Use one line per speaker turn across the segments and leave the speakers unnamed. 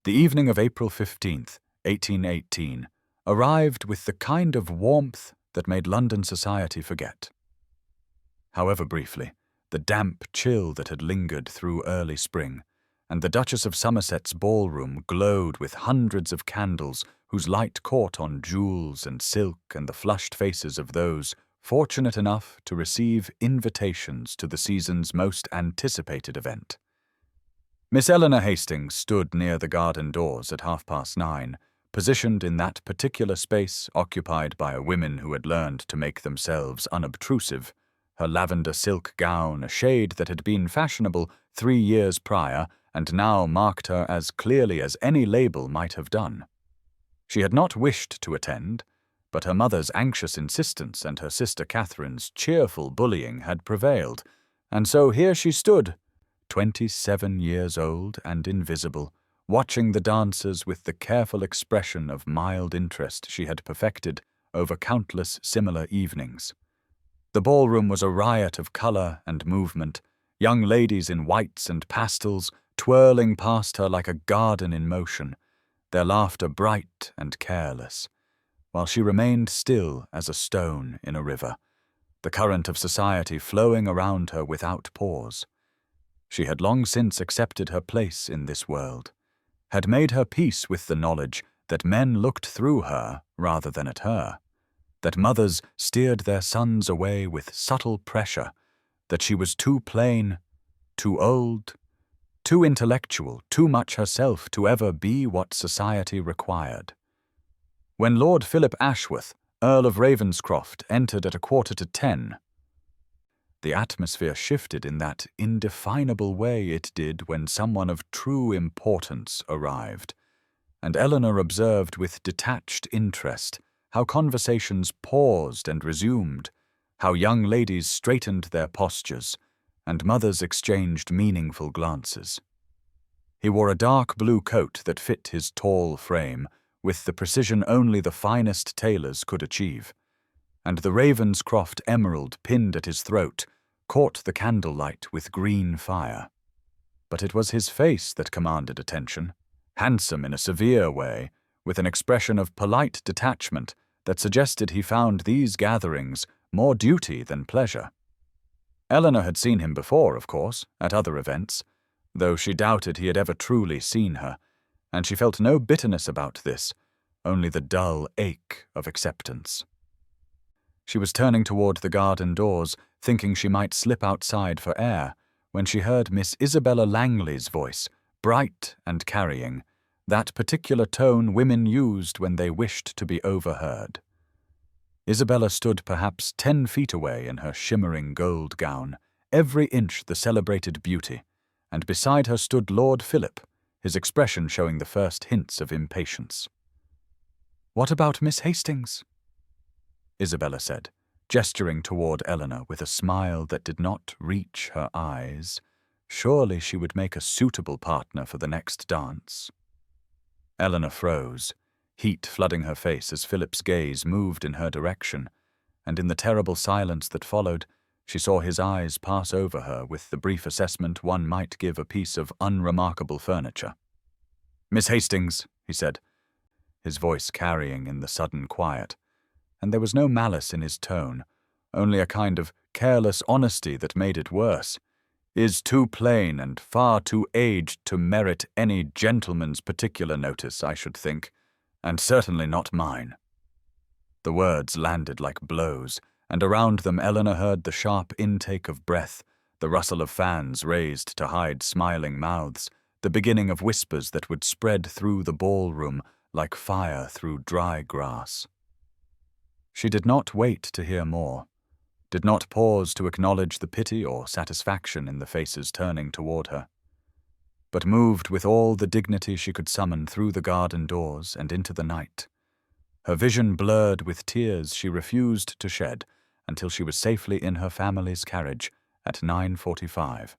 The evening of April 15th, 1818, arrived with the kind of warmth that made London society forget. However briefly, the damp chill that had lingered through early spring, and the Duchess of Somerset's ballroom glowed with hundreds of candles whose light caught on jewels and silk and the flushed faces of those fortunate enough to receive invitations to the season's most anticipated event. Miss Eleanor Hastings stood near the garden doors at 9:30, positioned in that particular space occupied by women who had learned to make themselves unobtrusive, her lavender silk gown a shade that had been fashionable 3 years prior and now marked her as clearly as any label might have done. She had not wished to attend, but her mother's anxious insistence and her sister Catherine's cheerful bullying had prevailed, and so here she stood, 27 years old and invisible, watching the dancers with the careful expression of mild interest she had perfected over countless similar evenings. The ballroom was a riot of colour and movement, young ladies in whites and pastels twirling past her like a garden in motion, their laughter bright and careless, while she remained still as a stone in a river, the current of society flowing around her without pause. She had long since accepted her place in this world, had made her peace with the knowledge that men looked through her rather than at her, that mothers steered their sons away with subtle pressure, that she was too plain, too old, too intellectual, too much herself to ever be what society required. When Lord Philip Ashworth, Earl of Ravenscroft, entered at 9:45, the atmosphere shifted in that indefinable way it did when someone of true importance arrived, and Eleanor observed with detached interest how conversations paused and resumed, how young ladies straightened their postures, and mothers exchanged meaningful glances. He wore a dark blue coat that fit his tall frame with the precision only the finest tailors could achieve, and the Ravenscroft emerald pinned at his throat caught the candlelight with green fire. But it was his face that commanded attention, handsome in a severe way, with an expression of polite detachment that suggested he found these gatherings more duty than pleasure. Eleanor had seen him before, of course, at other events, though she doubted he had ever truly seen her, and she felt no bitterness about this, only the dull ache of acceptance. She was turning toward the garden doors, thinking she might slip outside for air, when she heard Miss Isabella Langley's voice, bright and carrying, that particular tone women used when they wished to be overheard. Isabella stood perhaps 10 feet away in her shimmering gold gown, every inch the celebrated beauty, and beside her stood Lord Philip, his expression showing the first hints of impatience. "What about Miss Hastings?" Isabella said, gesturing toward Eleanor with a smile that did not reach her eyes. Surely she would make a suitable partner for the next dance. Eleanor froze, heat flooding her face as Philip's gaze moved in her direction, and in the terrible silence that followed, she saw his eyes pass over her with the brief assessment one might give a piece of unremarkable furniture. "Miss Hastings," he said, his voice carrying in the sudden quiet, and there was no malice in his tone, only a kind of careless honesty that made it worse, "is too plain and far too aged to merit any gentleman's particular notice, I should think, and certainly not mine." The words landed like blows, and around them Eleanor heard the sharp intake of breath, the rustle of fans raised to hide smiling mouths, the beginning of whispers that would spread through the ballroom like fire through dry grass. She did not wait to hear more, did not pause to acknowledge the pity or satisfaction in the faces turning toward her, but moved with all the dignity she could summon through the garden doors and into the night. Her vision blurred with tears she refused to shed until she was safely in her family's carriage at 9:45,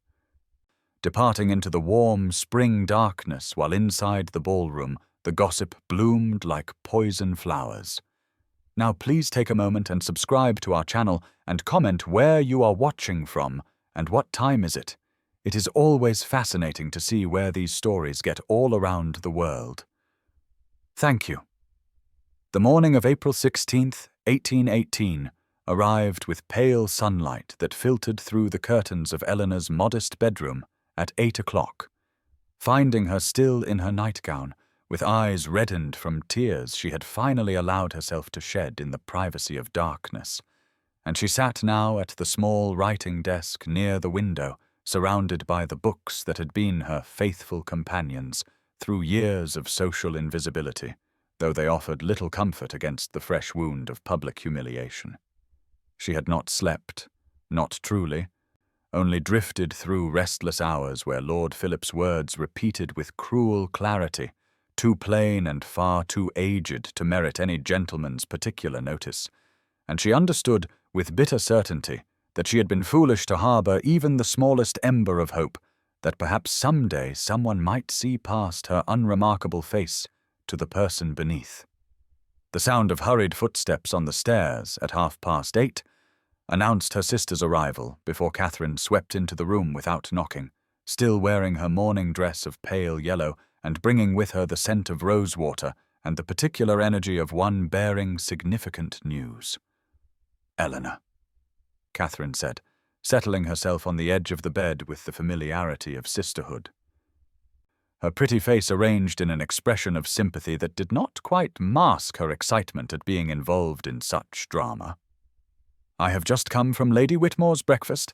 departing into the warm spring darkness while inside the ballroom the gossip bloomed like poison flowers. Now please take a moment and subscribe to our channel and comment where you are watching from and what time is it. It is always fascinating to see where these stories get all around the world. Thank you. The morning of April 16th, 1818, arrived with pale sunlight that filtered through the curtains of Eleanor's modest bedroom at 8 o'clock, finding her still in her nightgown, with eyes reddened from tears she had finally allowed herself to shed in the privacy of darkness. And she sat now at the small writing desk near the window, surrounded by the books that had been her faithful companions through years of social invisibility, though they offered little comfort against the fresh wound of public humiliation. She had not slept, not truly, only drifted through restless hours where Lord Philip's words repeated with cruel clarity, too plain and far too aged to merit any gentleman's particular notice, and she understood with bitter certainty that she had been foolish to harbour even the smallest ember of hope that perhaps some day someone might see past her unremarkable face to the person beneath. The sound of hurried footsteps on the stairs at 8:30 announced her sister's arrival before Catherine swept into the room without knocking, still wearing her morning dress of pale yellow and bringing with her the scent of rosewater and the particular energy of one bearing significant news. "Eleanor," Catherine said, settling herself on the edge of the bed with the familiarity of sisterhood. Her pretty face arranged in an expression of sympathy that did not quite mask her excitement at being involved in such drama. "I have just come from Lady Whitmore's breakfast,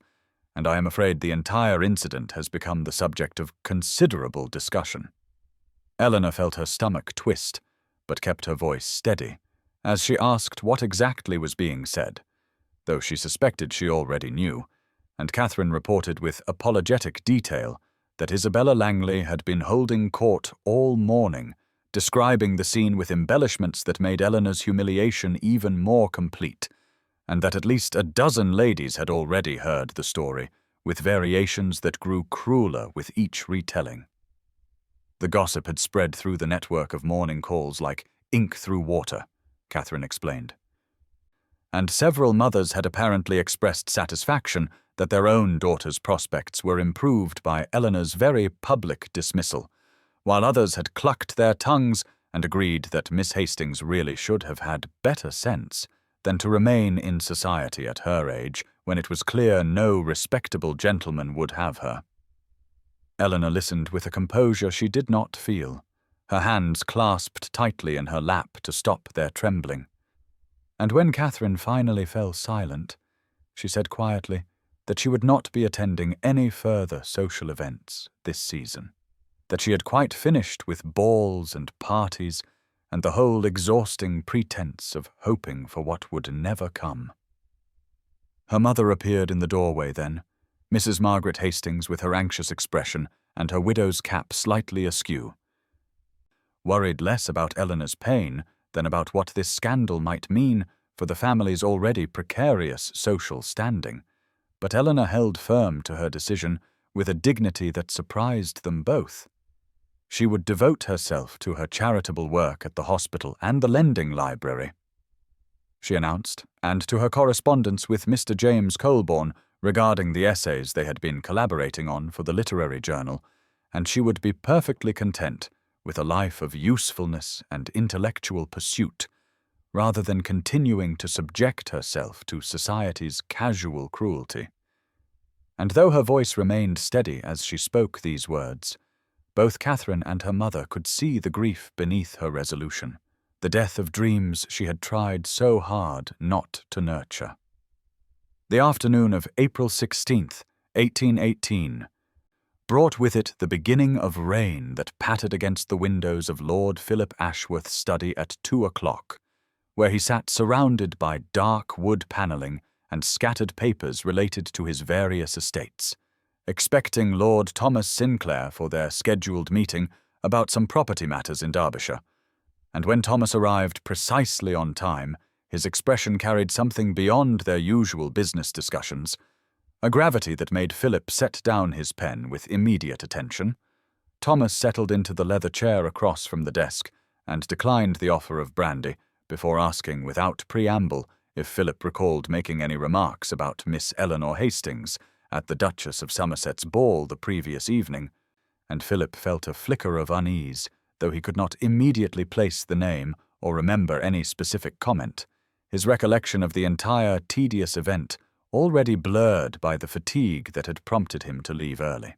and I am afraid the entire incident has become the subject of considerable discussion." Eleanor felt her stomach twist, but kept her voice steady, as she asked what exactly was being said, though she suspected she already knew, and Catherine reported with apologetic detail that Isabella Langley had been holding court all morning, describing the scene with embellishments that made Eleanor's humiliation even more complete, and that at least a dozen ladies had already heard the story, with variations that grew crueler with each retelling. The gossip had spread through the network of morning calls like ink through water, Catherine explained. And several mothers had apparently expressed satisfaction that their own daughters' prospects were improved by Eleanor's very public dismissal, while others had clucked their tongues and agreed that Miss Hastings really should have had better sense than to remain in society at her age when it was clear no respectable gentleman would have her. Eleanor listened with a composure she did not feel, her hands clasped tightly in her lap to stop their trembling. And when Catherine finally fell silent, she said quietly that she would not be attending any further social events this season, that she had quite finished with balls and parties and the whole exhausting pretense of hoping for what would never come. Her mother appeared in the doorway then, Mrs. Margaret Hastings with her anxious expression and her widow's cap slightly askew. Worried less about Eleanor's pain than about what this scandal might mean for the family's already precarious social standing, but Eleanor held firm to her decision with a dignity that surprised them both. She would devote herself to her charitable work at the hospital and the lending library, she announced, and to her correspondence with Mr. James Colborne regarding the essays they had been collaborating on for the literary journal, and she would be perfectly content with a life of usefulness and intellectual pursuit, rather than continuing to subject herself to society's casual cruelty. And though her voice remained steady as she spoke these words, both Catherine and her mother could see the grief beneath her resolution, the death of dreams she had tried so hard not to nurture. The afternoon of April 16th, 1818, brought with it the beginning of rain that pattered against the windows of Lord Philip Ashworth's study at 2 o'clock, where he sat surrounded by dark wood panelling and scattered papers related to his various estates, expecting Lord Thomas Sinclair for their scheduled meeting about some property matters in Derbyshire. And when Thomas arrived precisely on time, his expression carried something beyond their usual business discussions, a gravity that made Philip set down his pen with immediate attention. Thomas settled into the leather chair across from the desk and declined the offer of brandy before asking without preamble if Philip recalled making any remarks about Miss Eleanor Hastings at the Duchess of Somerset's ball the previous evening, and Philip felt a flicker of unease, though he could not immediately place the name or remember any specific comment, his recollection of the entire tedious event already blurred by the fatigue that had prompted him to leave early.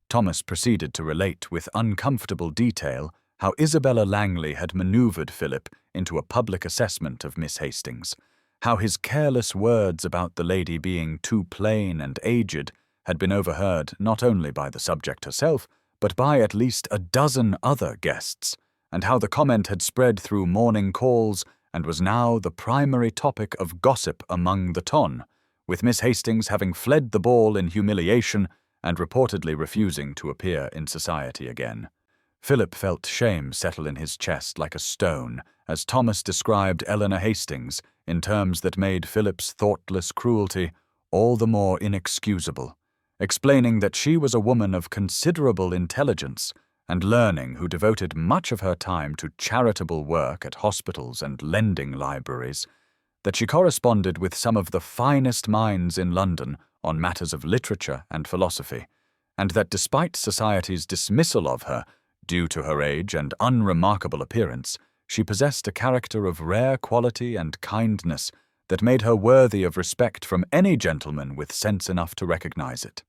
Thomas proceeded to relate with uncomfortable detail how Isabella Langley had manoeuvred Philip into a public assessment of Miss Hastings, how his careless words about the lady being too plain and aged had been overheard not only by the subject herself, but by at least a dozen other guests, and how the comment had spread through morning calls and was now the primary topic of gossip among the ton, with Miss Hastings having fled the ball in humiliation and reportedly refusing to appear in society again. Philip felt shame settle in his chest like a stone as Thomas described Eleanor Hastings in terms that made Philip's thoughtless cruelty all the more inexcusable, explaining that she was a woman of considerable intelligence and learning who devoted much of her time to charitable work at hospitals and lending libraries, that she corresponded with some of the finest minds in London on matters of literature and philosophy, and that despite society's dismissal of her, due to her age and unremarkable appearance, she possessed a character of rare quality and kindness that made her worthy of respect from any gentleman with sense enough to recognize it.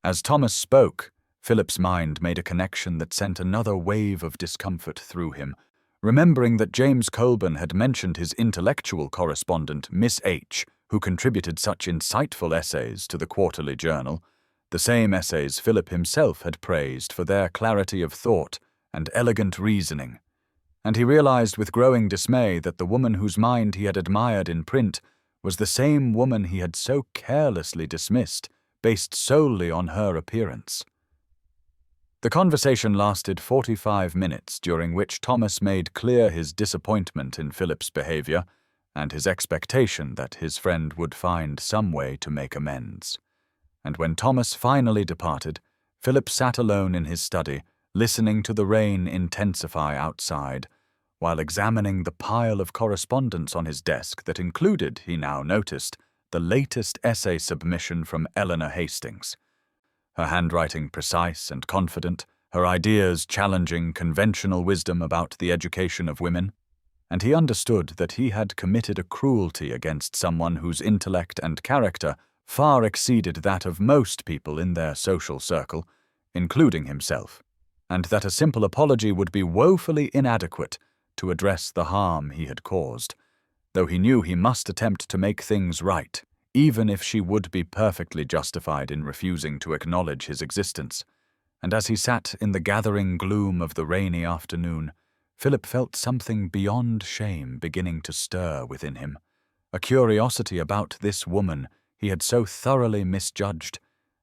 As Thomas spoke, Philip's mind made a connection that sent another wave of discomfort through him, remembering that James Colburn had mentioned his intellectual correspondent, Miss H., who contributed such insightful essays to the Quarterly Journal, the same essays Philip himself had praised for their clarity of thought and elegant reasoning, and he realized with growing dismay that the woman whose mind he had admired in print was the same woman he had so carelessly dismissed, based solely on her appearance. The conversation lasted 45 minutes, during which Thomas made clear his disappointment in Philip's behavior and his expectation that his friend would find some way to make amends. And when Thomas finally departed, Philip sat alone in his study, listening to the rain intensify outside, while examining the pile of correspondence on his desk that included, he now noticed, the latest essay submission from Eleanor Hastings. Her handwriting precise and confident, her ideas challenging conventional wisdom about the education of women, and he understood that he had committed a cruelty against someone whose intellect and character far exceeded that of most people in their social circle, including himself, and that a simple apology would be woefully inadequate to address the harm he had caused, though he knew he must attempt to make things right, even if she would be perfectly justified in refusing to acknowledge his existence. And as he sat in the gathering gloom of the rainy afternoon, Philip felt something beyond shame beginning to stir within him, a curiosity about this woman he had so thoroughly misjudged,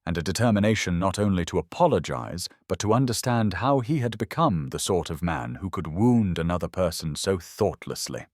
and a determination not only to apologize, but to understand how he had become the sort of man who could wound another person so thoughtlessly.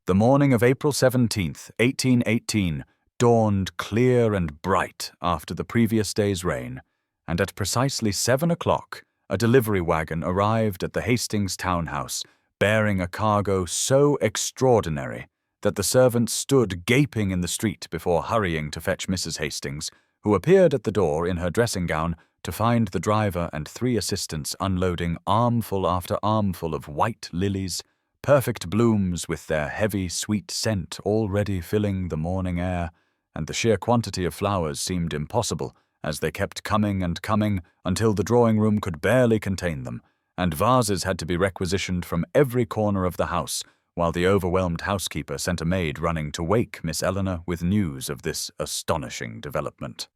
The morning of April 17th, 1818, dawned clear and bright after the previous day's rain, and at precisely 7 o'clock, a delivery wagon arrived at the Hastings townhouse, bearing a cargo so extraordinary that the servants stood gaping in the street before hurrying to fetch Mrs. Hastings, who appeared at the door in her dressing gown to find the driver and 3 assistants unloading armful after armful of white lilies, perfect blooms with their heavy, sweet scent already filling the morning air, and the sheer quantity of flowers seemed impossible, as they kept coming and coming until the drawing-room could barely contain them, and vases had to be requisitioned from every corner of the house, while the overwhelmed housekeeper sent a maid running to wake Miss Eleanor with news of this astonishing development.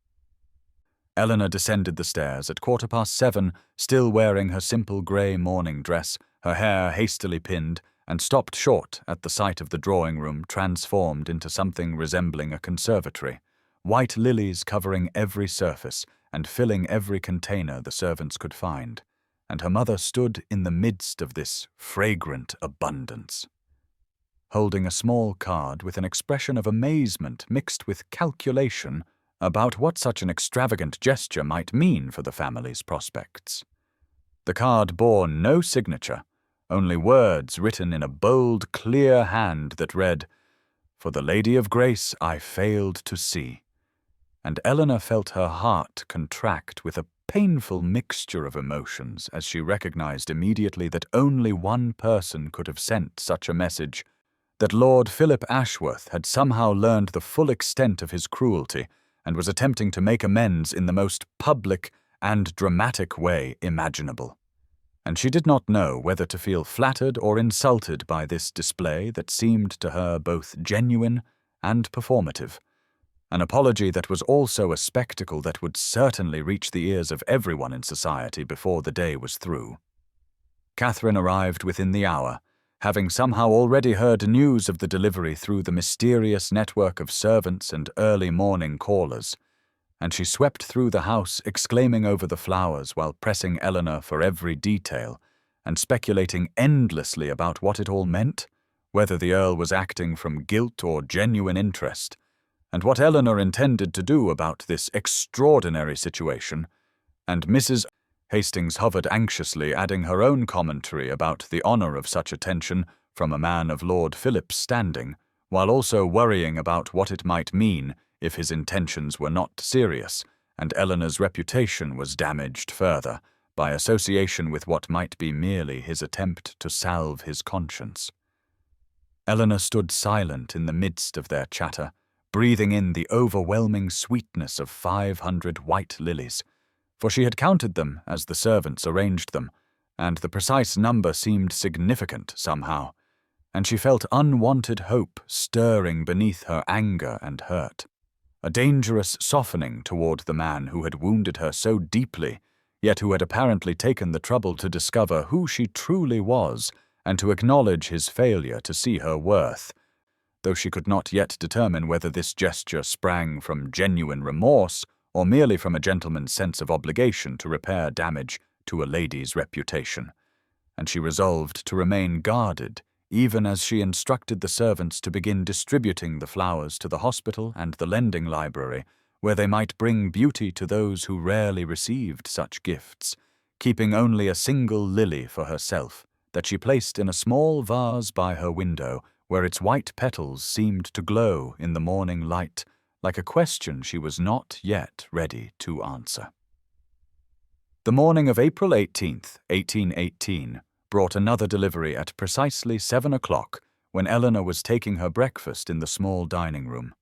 Eleanor descended the stairs at 7:15, still wearing her simple grey morning dress, her hair hastily pinned, and stopped short at the sight of the drawing-room transformed into something resembling a conservatory, white lilies covering every surface and filling every container the servants could find, and her mother stood in the midst of this fragrant abundance, holding a small card with an expression of amazement mixed with calculation about what such an extravagant gesture might mean for the family's prospects. The card bore no signature, only words written in a bold, clear hand that read, "For the Lady of Grace I failed to see." and Eleanor felt her heart contract with a painful mixture of emotions as she recognized immediately that only one person could have sent such a message, that Lord Philip Ashworth had somehow learned the full extent of his cruelty and was attempting to make amends in the most public and dramatic way imaginable. And she did not know whether to feel flattered or insulted by this display that seemed to her both genuine and performative, an apology that was also a spectacle that would certainly reach the ears of everyone in society before the day was through. Catherine arrived within the hour, having somehow already heard news of the delivery through the mysterious network of servants and early morning callers, and she swept through the house exclaiming over the flowers while pressing Eleanor for every detail and speculating endlessly about what it all meant, whether the Earl was acting from guilt or genuine interest, and what Eleanor intended to do about this extraordinary situation, and Mrs. Hastings hovered anxiously, adding her own commentary about the honour of such attention from a man of Lord Philip's standing, while also worrying about what it might mean if his intentions were not serious, and Eleanor's reputation was damaged further by association with what might be merely his attempt to salve his conscience. Eleanor stood silent in the midst of their chatter, breathing in the overwhelming sweetness of 500 white lilies, for she had counted them as the servants arranged them, and the precise number seemed significant somehow, and she felt unwanted hope stirring beneath her anger and hurt, a dangerous softening toward the man who had wounded her so deeply, yet who had apparently taken the trouble to discover who she truly was and to acknowledge his failure to see her worth, though she could not yet determine whether this gesture sprang from genuine remorse or merely from a gentleman's sense of obligation to repair damage to a lady's reputation, and she resolved to remain guarded, even as she instructed the servants to begin distributing the flowers to the hospital and the lending library, where they might bring beauty to those who rarely received such gifts, keeping only a single lily for herself, that she placed in a small vase by her window, where its white petals seemed to glow in the morning light, like a question she was not yet ready to answer. The morning of April 18th, 1818, brought another delivery at precisely 7 o'clock, when Eleanor was taking her breakfast in the small dining room.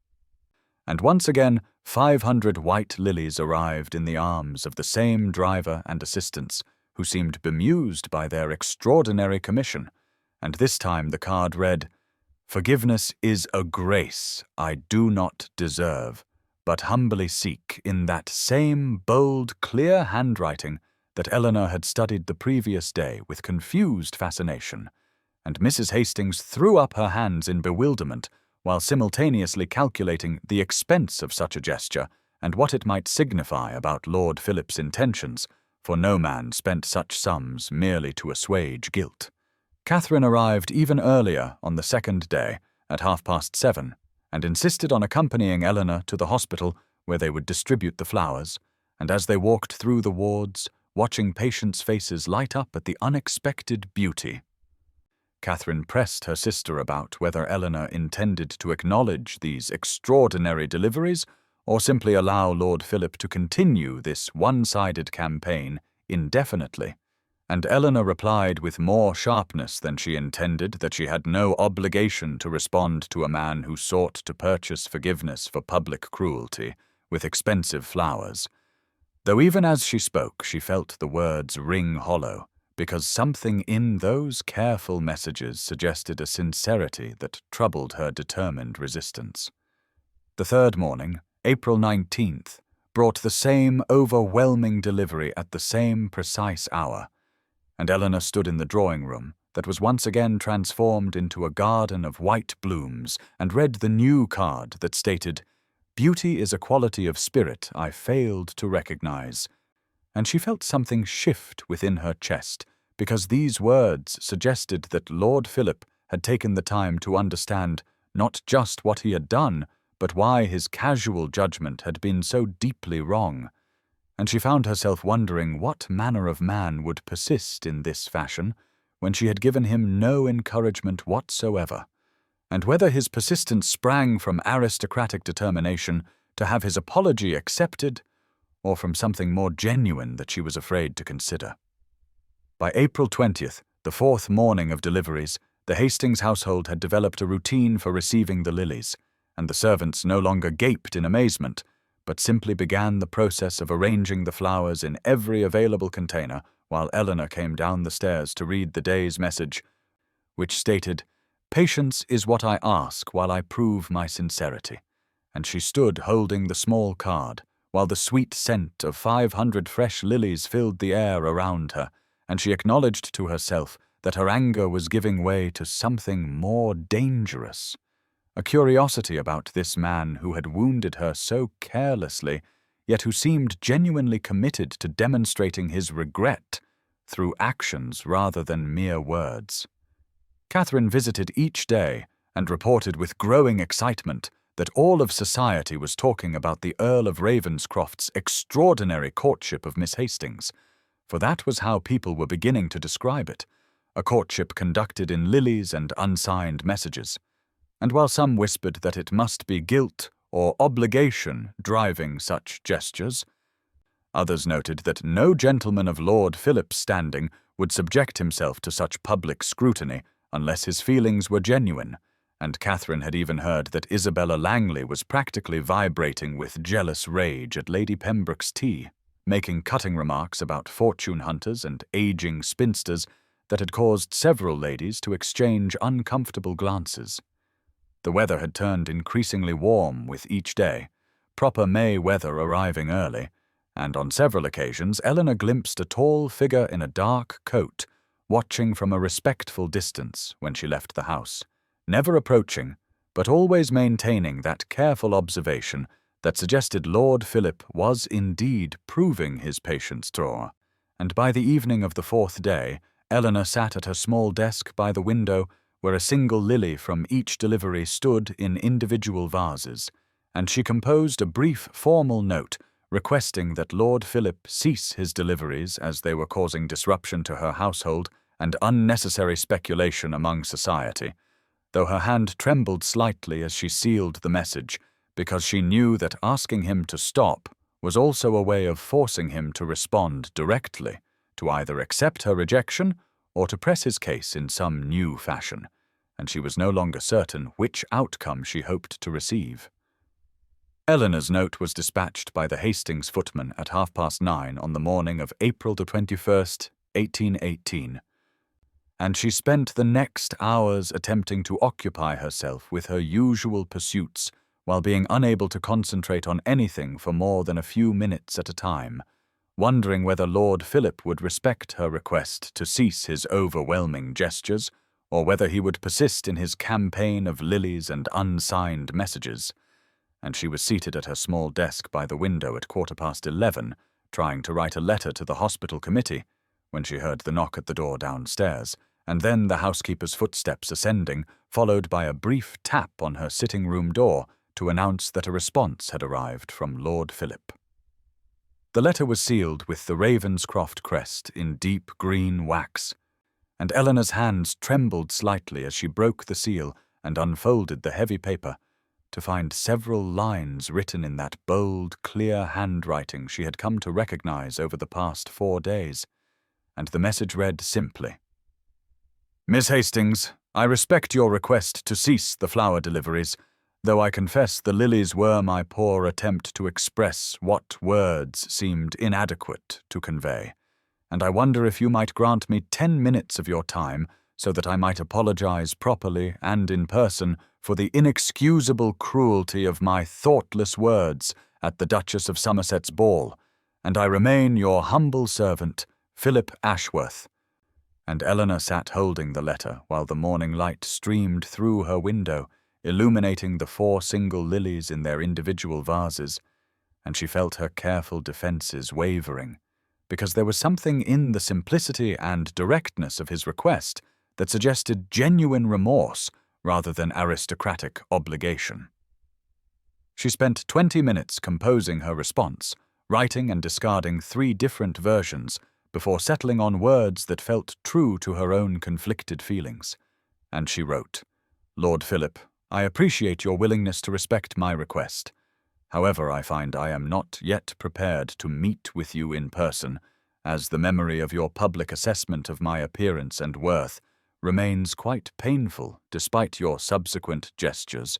And once again 500 white lilies arrived in the arms of the same driver and assistants, who seemed bemused by their extraordinary commission, and this time the card read, "Forgiveness is a grace I do not deserve, but humbly seek," in that same bold, clear handwriting that Eleanor had studied the previous day with confused fascination, and Mrs. Hastings threw up her hands in bewilderment while simultaneously calculating the expense of such a gesture and what it might signify about Lord Philip's intentions, for no man spent such sums merely to assuage guilt. Catherine arrived even earlier on the second day, at 7:30, and insisted on accompanying Eleanor to the hospital where they would distribute the flowers, and as they walked through the wards, watching patients' faces light up at the unexpected beauty, Catherine pressed her sister about whether Eleanor intended to acknowledge these extraordinary deliveries or simply allow Lord Philip to continue this one-sided campaign indefinitely, and Eleanor replied with more sharpness than she intended that she had no obligation to respond to a man who sought to purchase forgiveness for public cruelty with expensive flowers, though even as she spoke she felt the words ring hollow, because something in those careful messages suggested a sincerity that troubled her determined resistance. The third morning, April 19th, brought the same overwhelming delivery at the same precise hour, and Eleanor stood in the drawing-room that was once again transformed into a garden of white blooms and read the new card that stated, "Beauty is a quality of spirit I failed to recognize," and she felt something shift within her chest, because these words suggested that Lord Philip had taken the time to understand not just what he had done, but why his casual judgment had been so deeply wrong, and she found herself wondering what manner of man would persist in this fashion when she had given him no encouragement whatsoever, and whether his persistence sprang from aristocratic determination to have his apology accepted, or from something more genuine that she was afraid to consider. By April 20th, the fourth morning of deliveries, the Hastings household had developed a routine for receiving the lilies, and the servants no longer gaped in amazement, but simply began the process of arranging the flowers in every available container while Eleanor came down the stairs to read the day's message, which stated, "Patience is what I ask while I prove my sincerity," and she stood holding the small card, while the sweet scent of 500 fresh lilies filled the air around her, and she acknowledged to herself that her anger was giving way to something more dangerous. A curiosity about this man who had wounded her so carelessly, yet who seemed genuinely committed to demonstrating his regret through actions rather than mere words. Catherine visited each day and reported with growing excitement that all of society was talking about the Earl of Ravenscroft's extraordinary courtship of Miss Hastings, for that was how people were beginning to describe it, a courtship conducted in lilies and unsigned messages. And while some whispered that it must be guilt or obligation driving such gestures, others noted that no gentleman of Lord Philip's standing would subject himself to such public scrutiny unless his feelings were genuine, and Catherine had even heard that Isabella Langley was practically vibrating with jealous rage at Lady Pembroke's tea, making cutting remarks about fortune hunters and aging spinsters that had caused several ladies to exchange uncomfortable glances. The weather had turned increasingly warm with each day, proper May weather arriving early, and on several occasions Eleanor glimpsed a tall figure in a dark coat, watching from a respectful distance when she left the house, never approaching, but always maintaining that careful observation that suggested Lord Philip was indeed proving his patience drawer, and by the evening of the fourth day, Eleanor sat at her small desk by the window where a single lily from each delivery stood in individual vases, and she composed a brief formal note requesting that Lord Philip cease his deliveries as they were causing disruption to her household and unnecessary speculation among society, though her hand trembled slightly as she sealed the message, because she knew that asking him to stop was also a way of forcing him to respond directly, to either accept her rejection or to press his case in some new fashion, and she was no longer certain which outcome she hoped to receive. Eleanor's note was dispatched by the Hastings footman at 9:30 on the morning of April the 21st, 1818, and she spent the next hours attempting to occupy herself with her usual pursuits while being unable to concentrate on anything for more than a few minutes at a time, wondering whether Lord Philip would respect her request to cease his overwhelming gestures, or whether he would persist in his campaign of lilies and unsigned messages. And she was seated at her small desk by the window at 11:15, trying to write a letter to the hospital committee, when she heard the knock at the door downstairs, and then the housekeeper's footsteps ascending, followed by a brief tap on her sitting-room door to announce that a response had arrived from Lord Philip. The letter was sealed with the Ravenscroft crest in deep green wax, and Eleanor's hands trembled slightly as she broke the seal and unfolded the heavy paper, to find several lines written in that bold, clear handwriting she had come to recognize over the past 4 days, and the message read simply, "Miss Hastings, I respect your request to cease the flower deliveries, though I confess the lilies were my poor attempt to express what words seemed inadequate to convey, and I wonder if you might grant me 10 minutes of your time so that I might apologize properly and in person for the inexcusable cruelty of my thoughtless words at the Duchess of Somerset's ball, and I remain your humble servant, Philip Ashworth." And Eleanor sat holding the letter while the morning light streamed through her window, illuminating the 4 single lilies in their individual vases, and she felt her careful defenses wavering, because there was something in the simplicity and directness of his request that suggested genuine remorse rather than aristocratic obligation. She spent 20 minutes composing her response, writing and discarding 3 different versions before settling on words that felt true to her own conflicted feelings. And she wrote, "Lord Philip, I appreciate your willingness to respect my request. However, I find I am not yet prepared to meet with you in person, as the memory of your public assessment of my appearance and worth remains quite painful despite your subsequent gestures.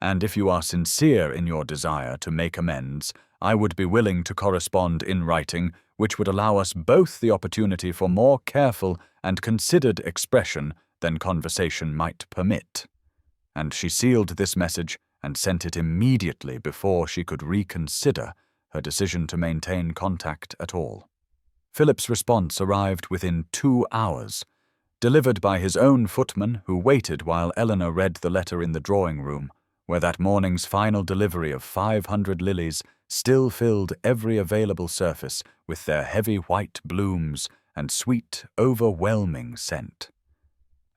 And if you are sincere in your desire to make amends, I would be willing to correspond in writing, which would allow us both the opportunity for more careful and considered expression than conversation might permit. And she sealed this message and sent it immediately before she could reconsider her decision to maintain contact at all. Philip's response arrived within 2 hours, delivered by his own footman, who waited while Eleanor read the letter in the drawing room, where that morning's final delivery of 500 lilies still filled every available surface with their heavy white blooms and sweet, overwhelming scent.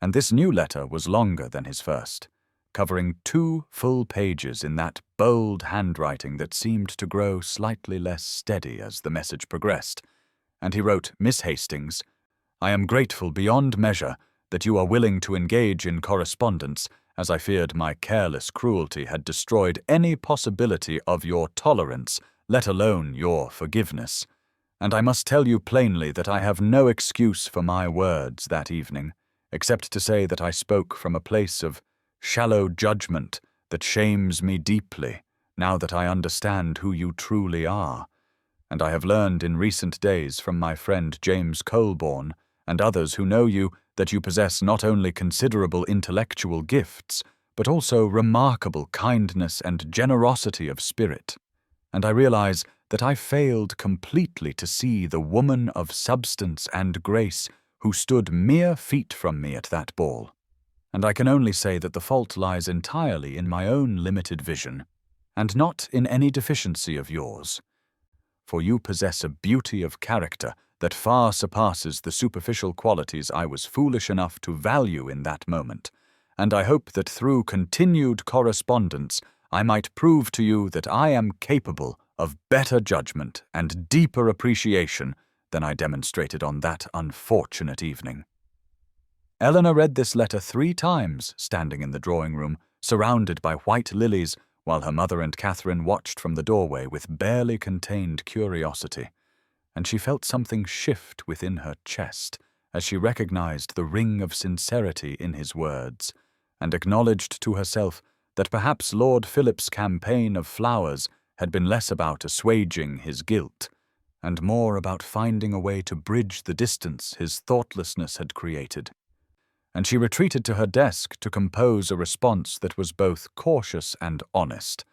And this new letter was longer than his first, covering 2 full pages in that bold handwriting that seemed to grow slightly less steady as the message progressed. And he wrote, "Miss Hastings, I am grateful beyond measure that you are willing to engage in correspondence, as I feared my careless cruelty had destroyed any possibility of your tolerance, let alone your forgiveness. And I must tell you plainly that I have no excuse for my words that evening, except to say that I spoke from a place of shallow judgment that shames me deeply, now that I understand who you truly are. And I have learned in recent days from my friend James Colborne and others who know you that you possess not only considerable intellectual gifts, but also remarkable kindness and generosity of spirit. And I realize that I failed completely to see the woman of substance and grace who stood mere feet from me at that ball. And I can only say that the fault lies entirely in my own limited vision, and not in any deficiency of yours. For you possess a beauty of character that far surpasses the superficial qualities I was foolish enough to value in that moment, and I hope that through continued correspondence I might prove to you that I am capable of better judgment and deeper appreciation than I demonstrated on that unfortunate evening." Eleanor read this letter 3 times, standing in the drawing-room, surrounded by white lilies, while her mother and Catherine watched from the doorway with barely contained curiosity. And she felt something shift within her chest as she recognized the ring of sincerity in his words, and acknowledged to herself that perhaps Lord Philip's campaign of flowers had been less about assuaging his guilt, and more about finding a way to bridge the distance his thoughtlessness had created. And she retreated to her desk to compose a response that was both cautious and honest,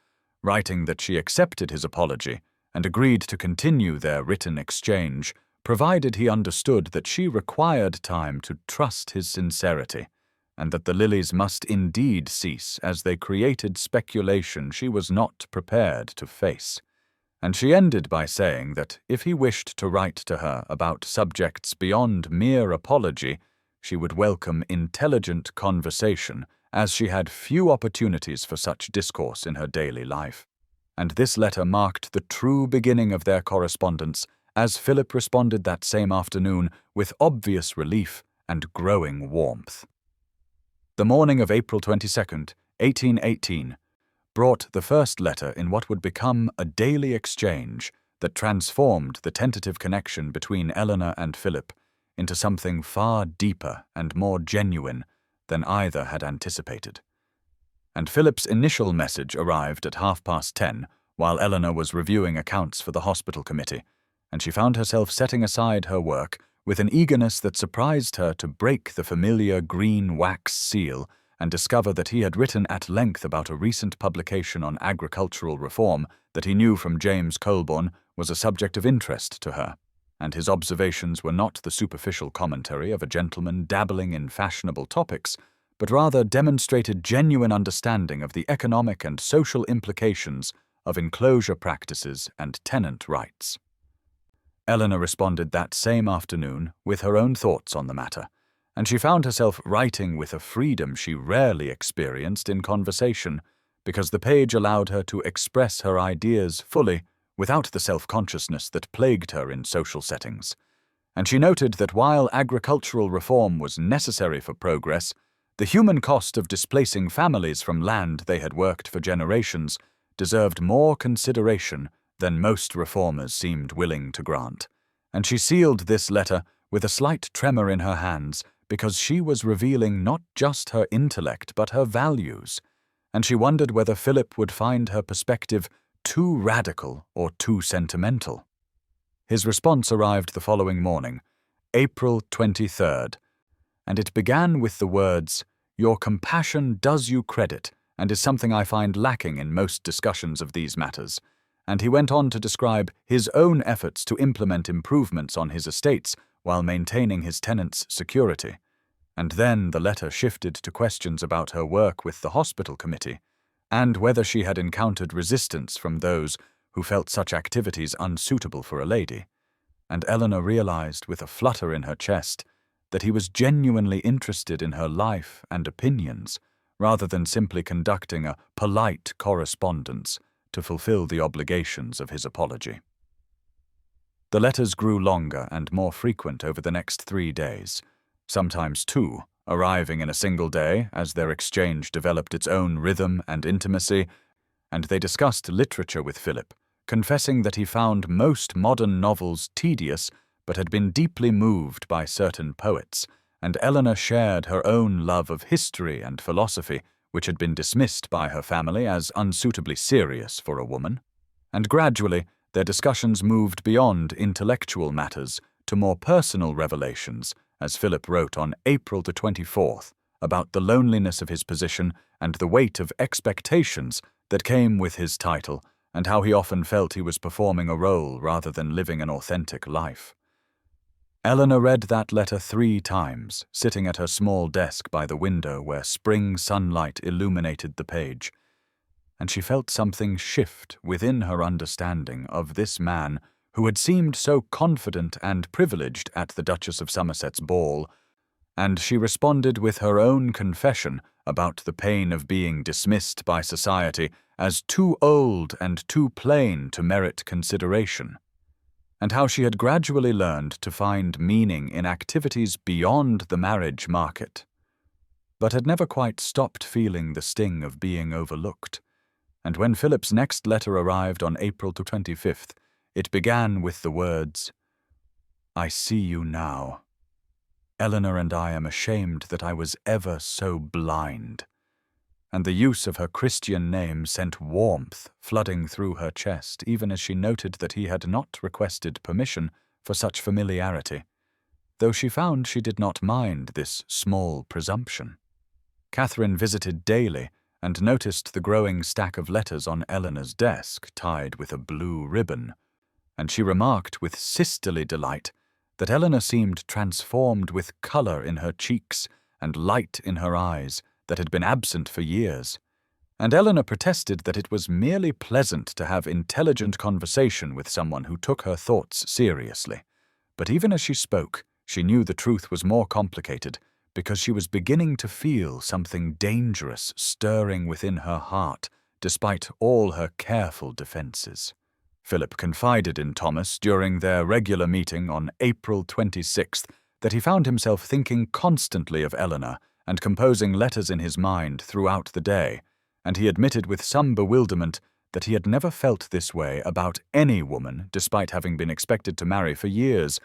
writing that she accepted his apology and agreed to continue their written exchange, provided he understood that she required time to trust his sincerity, and that the lilies must indeed cease as they created speculation she was not prepared to face. And she ended by saying that if he wished to write to her about subjects beyond mere apology, she would welcome intelligent conversation, as she had few opportunities for such discourse in her daily life. And this letter marked the true beginning of their correspondence, as Philip responded that same afternoon with obvious relief and growing warmth. The morning of April 22nd, 1818, brought the first letter in what would become a daily exchange that transformed the tentative connection between Eleanor and Philip into something far deeper and more genuine than either had anticipated. And Philip's initial message arrived at 10:30, while Eleanor was reviewing accounts for the hospital committee, and she found herself setting aside her work with an eagerness that surprised her to break the familiar green wax seal and discover that he had written at length about a recent publication on agricultural reform that he knew from James Colborne was a subject of interest to her, and his observations were not the superficial commentary of a gentleman dabbling in fashionable topics, but rather demonstrated genuine understanding of the economic and social implications of enclosure practices and tenant rights. Eleanor responded that same afternoon with her own thoughts on the matter, and she found herself writing with a freedom she rarely experienced in conversation, because the page allowed her to express her ideas fully without the self-consciousness that plagued her in social settings. And she noted that while agricultural reform was necessary for progress, the human cost of displacing families from land they had worked for generations deserved more consideration than most reformers seemed willing to grant, and she sealed this letter with a slight tremor in her hands because she was revealing not just her intellect but her values, and she wondered whether Philip would find her perspective too radical or too sentimental. His response arrived the following morning, April 23rd, and it began with the words, "Your compassion does you credit and is something I find lacking in most discussions of these matters," and he went on to describe his own efforts to implement improvements on his estates while maintaining his tenants' security. And then the letter shifted to questions about her work with the hospital committee, and whether she had encountered resistance from those who felt such activities unsuitable for a lady. And Eleanor realized with a flutter in her chest that he was genuinely interested in her life and opinions, rather than simply conducting a polite correspondence to fulfill the obligations of his apology. The letters grew longer and more frequent over the next 3 days, sometimes 2, arriving in a single day as their exchange developed its own rhythm and intimacy, and they discussed literature with Philip, confessing that he found most modern novels tedious but had been deeply moved by certain poets, and Eleanor shared her own love of history and philosophy, which had been dismissed by her family as unsuitably serious for a woman. And gradually, their discussions moved beyond intellectual matters to more personal revelations, as Philip wrote on April the 24th about the loneliness of his position and the weight of expectations that came with his title, and how he often felt he was performing a role rather than living an authentic life. Eleanor read that letter 3 times, sitting at her small desk by the window where spring sunlight illuminated the page, and she felt something shift within her understanding of this man who had seemed so confident and privileged at the Duchess of Somerset's ball, and she responded with her own confession about the pain of being dismissed by society as too old and too plain to merit consideration, and how she had gradually learned to find meaning in activities beyond the marriage market, but had never quite stopped feeling the sting of being overlooked. And when Philip's next letter arrived on April 25th, it began with the words, "I see you now. Eleanor and I am ashamed that I was ever so blind." And the use of her Christian name sent warmth flooding through her chest, even as she noted that he had not requested permission for such familiarity, though she found she did not mind this small presumption. Catherine visited daily and noticed the growing stack of letters on Eleanor's desk tied with a blue ribbon, and she remarked with sisterly delight that Eleanor seemed transformed with color in her cheeks and light in her eyes that had been absent for years, and Eleanor protested that it was merely pleasant to have intelligent conversation with someone who took her thoughts seriously. But even as she spoke, she knew the truth was more complicated, because she was beginning to feel something dangerous stirring within her heart, despite all her careful defenses. Philip confided in Thomas during their regular meeting on April 26th that he found himself thinking constantly of Eleanor and composing letters in his mind throughout the day, and he admitted with some bewilderment that he had never felt this way about any woman despite having been expected to marry for years,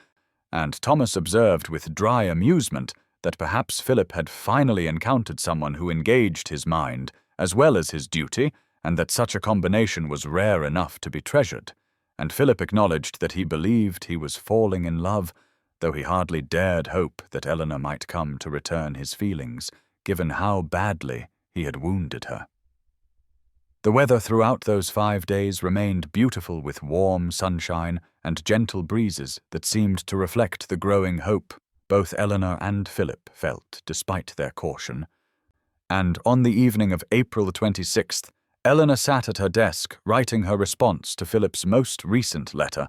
and Thomas observed with dry amusement that perhaps Philip had finally encountered someone who engaged his mind as well as his duty, and that such a combination was rare enough to be treasured, and Philip acknowledged that he believed he was falling in love, though he hardly dared hope that Eleanor might come to return his feelings, given how badly he had wounded her. The weather throughout those 5 days remained beautiful, with warm sunshine and gentle breezes that seemed to reflect the growing hope both Eleanor and Philip felt despite their caution. And on the evening of April 26th, Eleanor sat at her desk writing her response to Philip's most recent letter,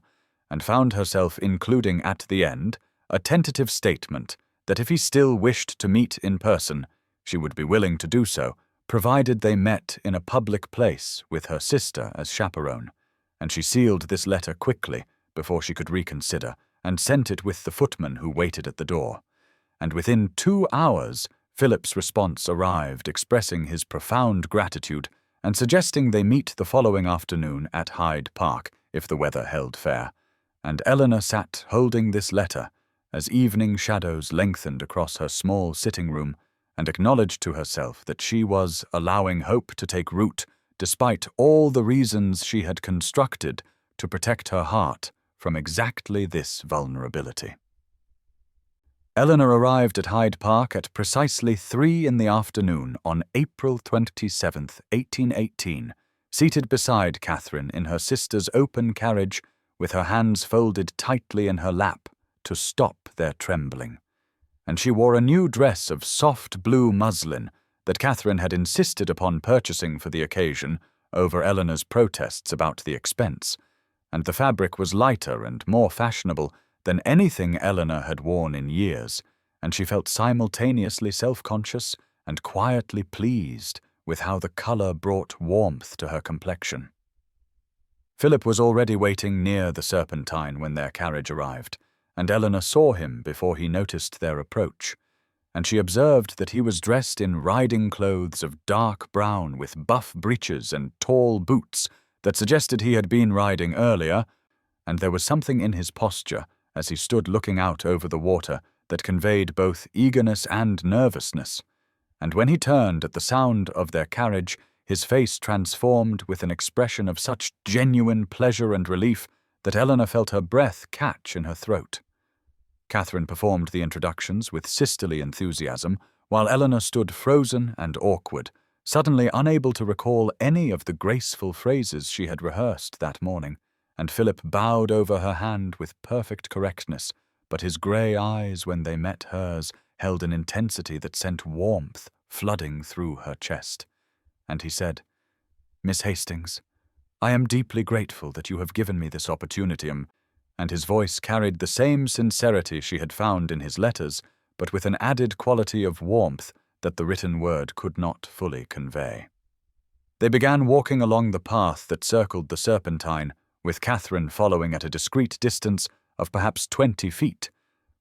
and found herself including at the end a tentative statement that if he still wished to meet in person, she would be willing to do so, provided they met in a public place with her sister as chaperone, and she sealed this letter quickly before she could reconsider, and sent it with the footman who waited at the door. And within 2 hours, Philip's response arrived, expressing his profound gratitude and suggesting they meet the following afternoon at Hyde Park if the weather held fair, and Eleanor sat holding this letter as evening shadows lengthened across her small sitting room, and acknowledged to herself that she was allowing hope to take root despite all the reasons she had constructed to protect her heart from exactly this vulnerability. Eleanor arrived at Hyde Park at precisely 3 in the afternoon on April 27th, 1818, seated beside Catherine in her sister's open carriage with her hands folded tightly in her lap to stop their trembling. And she wore a new dress of soft blue muslin that Catherine had insisted upon purchasing for the occasion over Eleanor's protests about the expense, and the fabric was lighter and more fashionable than anything Eleanor had worn in years, and she felt simultaneously self-conscious and quietly pleased with how the colour brought warmth to her complexion. Philip was already waiting near the Serpentine when their carriage arrived, and Eleanor saw him before he noticed their approach, and she observed that he was dressed in riding clothes of dark brown with buff breeches and tall boots that suggested he had been riding earlier, and there was something in his posture as he stood looking out over the water that conveyed both eagerness and nervousness, and when he turned at the sound of their carriage, his face transformed with an expression of such genuine pleasure and relief that Eleanor felt her breath catch in her throat. Catherine performed the introductions with sisterly enthusiasm, while Eleanor stood frozen and awkward, suddenly unable to recall any of the graceful phrases she had rehearsed that morning, and Philip bowed over her hand with perfect correctness, but his grey eyes, when they met hers, held an intensity that sent warmth flooding through her chest. And he said, "Miss Hastings, I am deeply grateful that you have given me this opportunity," and his voice carried the same sincerity she had found in his letters, but with an added quality of warmth that the written word could not fully convey. They began walking along the path that circled the Serpentine, with Catherine following at a discreet distance of perhaps 20 feet,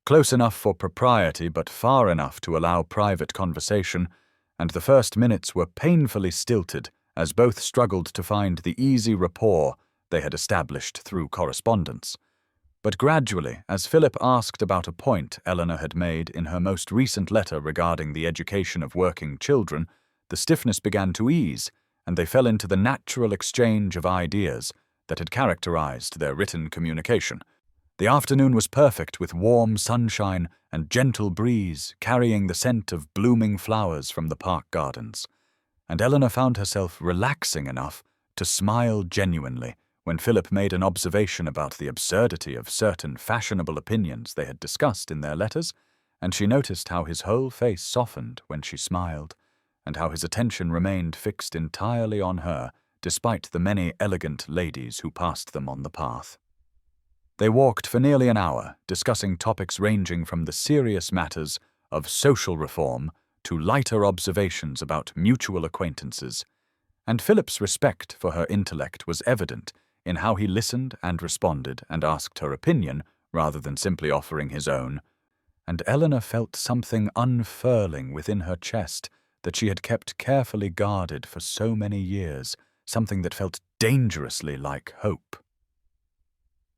close enough for propriety but far enough to allow private conversation, and the first minutes were painfully stilted as both struggled to find the easy rapport they had established through correspondence. But gradually, as Philip asked about a point Eleanor had made in her most recent letter regarding the education of working children, the stiffness began to ease, and they fell into the natural exchange of ideas that had characterized their written communication. The afternoon was perfect, with warm sunshine and gentle breeze carrying the scent of blooming flowers from the park gardens, and Eleanor found herself relaxing enough to smile genuinely when Philip made an observation about the absurdity of certain fashionable opinions they had discussed in their letters, and she noticed how his whole face softened when she smiled, and how his attention remained fixed entirely on her, despite the many elegant ladies who passed them on the path. They walked for nearly an hour, discussing topics ranging from the serious matters of social reform to lighter observations about mutual acquaintances, and Philip's respect for her intellect was evident in how he listened and responded and asked her opinion rather than simply offering his own, and Eleanor felt something unfurling within her chest that she had kept carefully guarded for so many years, something that felt dangerously like hope.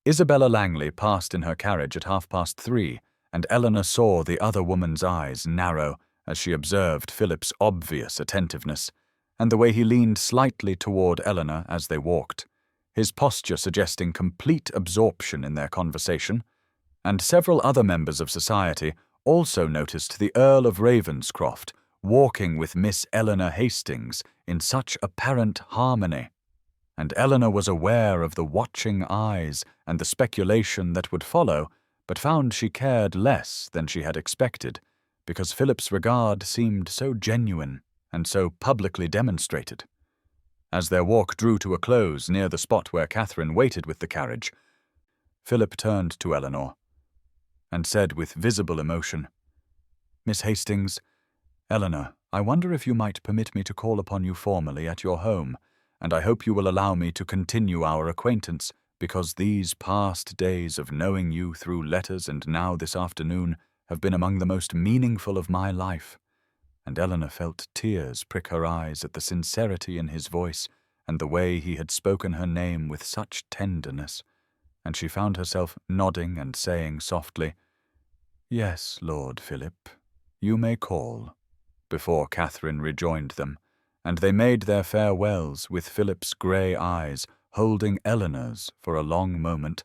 Isabella Langley passed in her carriage at 3:30, and Eleanor saw the other woman's eyes narrow as she observed Philip's obvious attentiveness, and the way he leaned slightly toward Eleanor as they walked, his posture suggesting complete absorption in their conversation, and several other members of society also noticed the Earl of Ravenscroft walking with Miss Eleanor Hastings in such apparent harmony, and Eleanor was aware of the watching eyes and the speculation that would follow, but found she cared less than she had expected, because Philip's regard seemed so genuine and so publicly demonstrated. As their walk drew to a close near the spot where Catherine waited with the carriage, Philip turned to Eleanor and said with visible emotion, "Miss Hastings, Eleanor, I wonder if you might permit me to call upon you formally at your home, and I hope you will allow me to continue our acquaintance, because these past days of knowing you through letters and now this afternoon have been among the most meaningful of my life. and Eleanor felt tears prick her eyes at the sincerity in his voice and the way he had spoken her name with such tenderness, and she found herself nodding and saying softly, "Yes, Lord Philip, you may call," before Catherine rejoined them, and they made their farewells with Philip's grey eyes holding Eleanor's for a long moment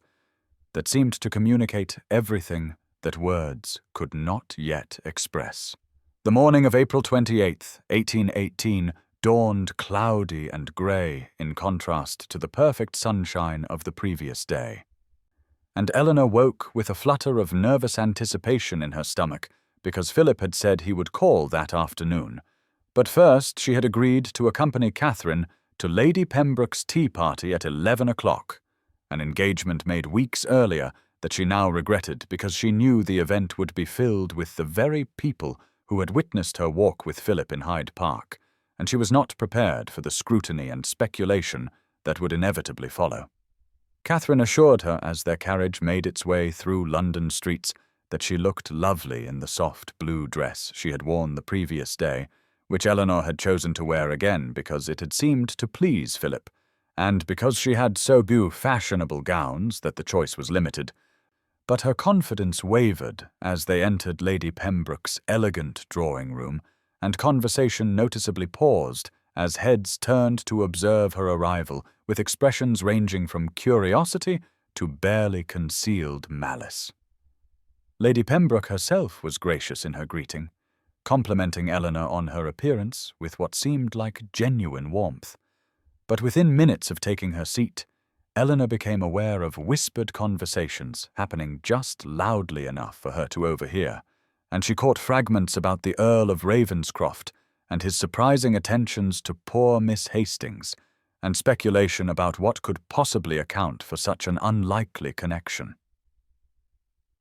that seemed to communicate everything that words could not yet express. The morning of April 28th, 1818, dawned cloudy and grey in contrast to the perfect sunshine of the previous day. And Eleanor woke with a flutter of nervous anticipation in her stomach because Philip had said he would call that afternoon. But first she had agreed to accompany Catherine to Lady Pembroke's tea party at 11 o'clock, an engagement made weeks earlier that she now regretted because she knew the event would be filled with the very people who had witnessed her walk with Philip in Hyde Park, and she was not prepared for the scrutiny and speculation that would inevitably follow. Catherine assured her as their carriage made its way through London streets that she looked lovely in the soft blue dress she had worn the previous day, which Eleanor had chosen to wear again because it had seemed to please Philip, and because she had so few fashionable gowns that the choice was limited. But her confidence wavered as they entered Lady Pembroke's elegant drawing-room, and conversation noticeably paused as heads turned to observe her arrival with expressions ranging from curiosity to barely concealed malice. Lady Pembroke herself was gracious in her greeting, complimenting Eleanor on her appearance with what seemed like genuine warmth. But within minutes of taking her seat, Eleanor became aware of whispered conversations happening just loudly enough for her to overhear, and she caught fragments about the Earl of Ravenscroft and his surprising attentions to poor Miss Hastings, and speculation about what could possibly account for such an unlikely connection.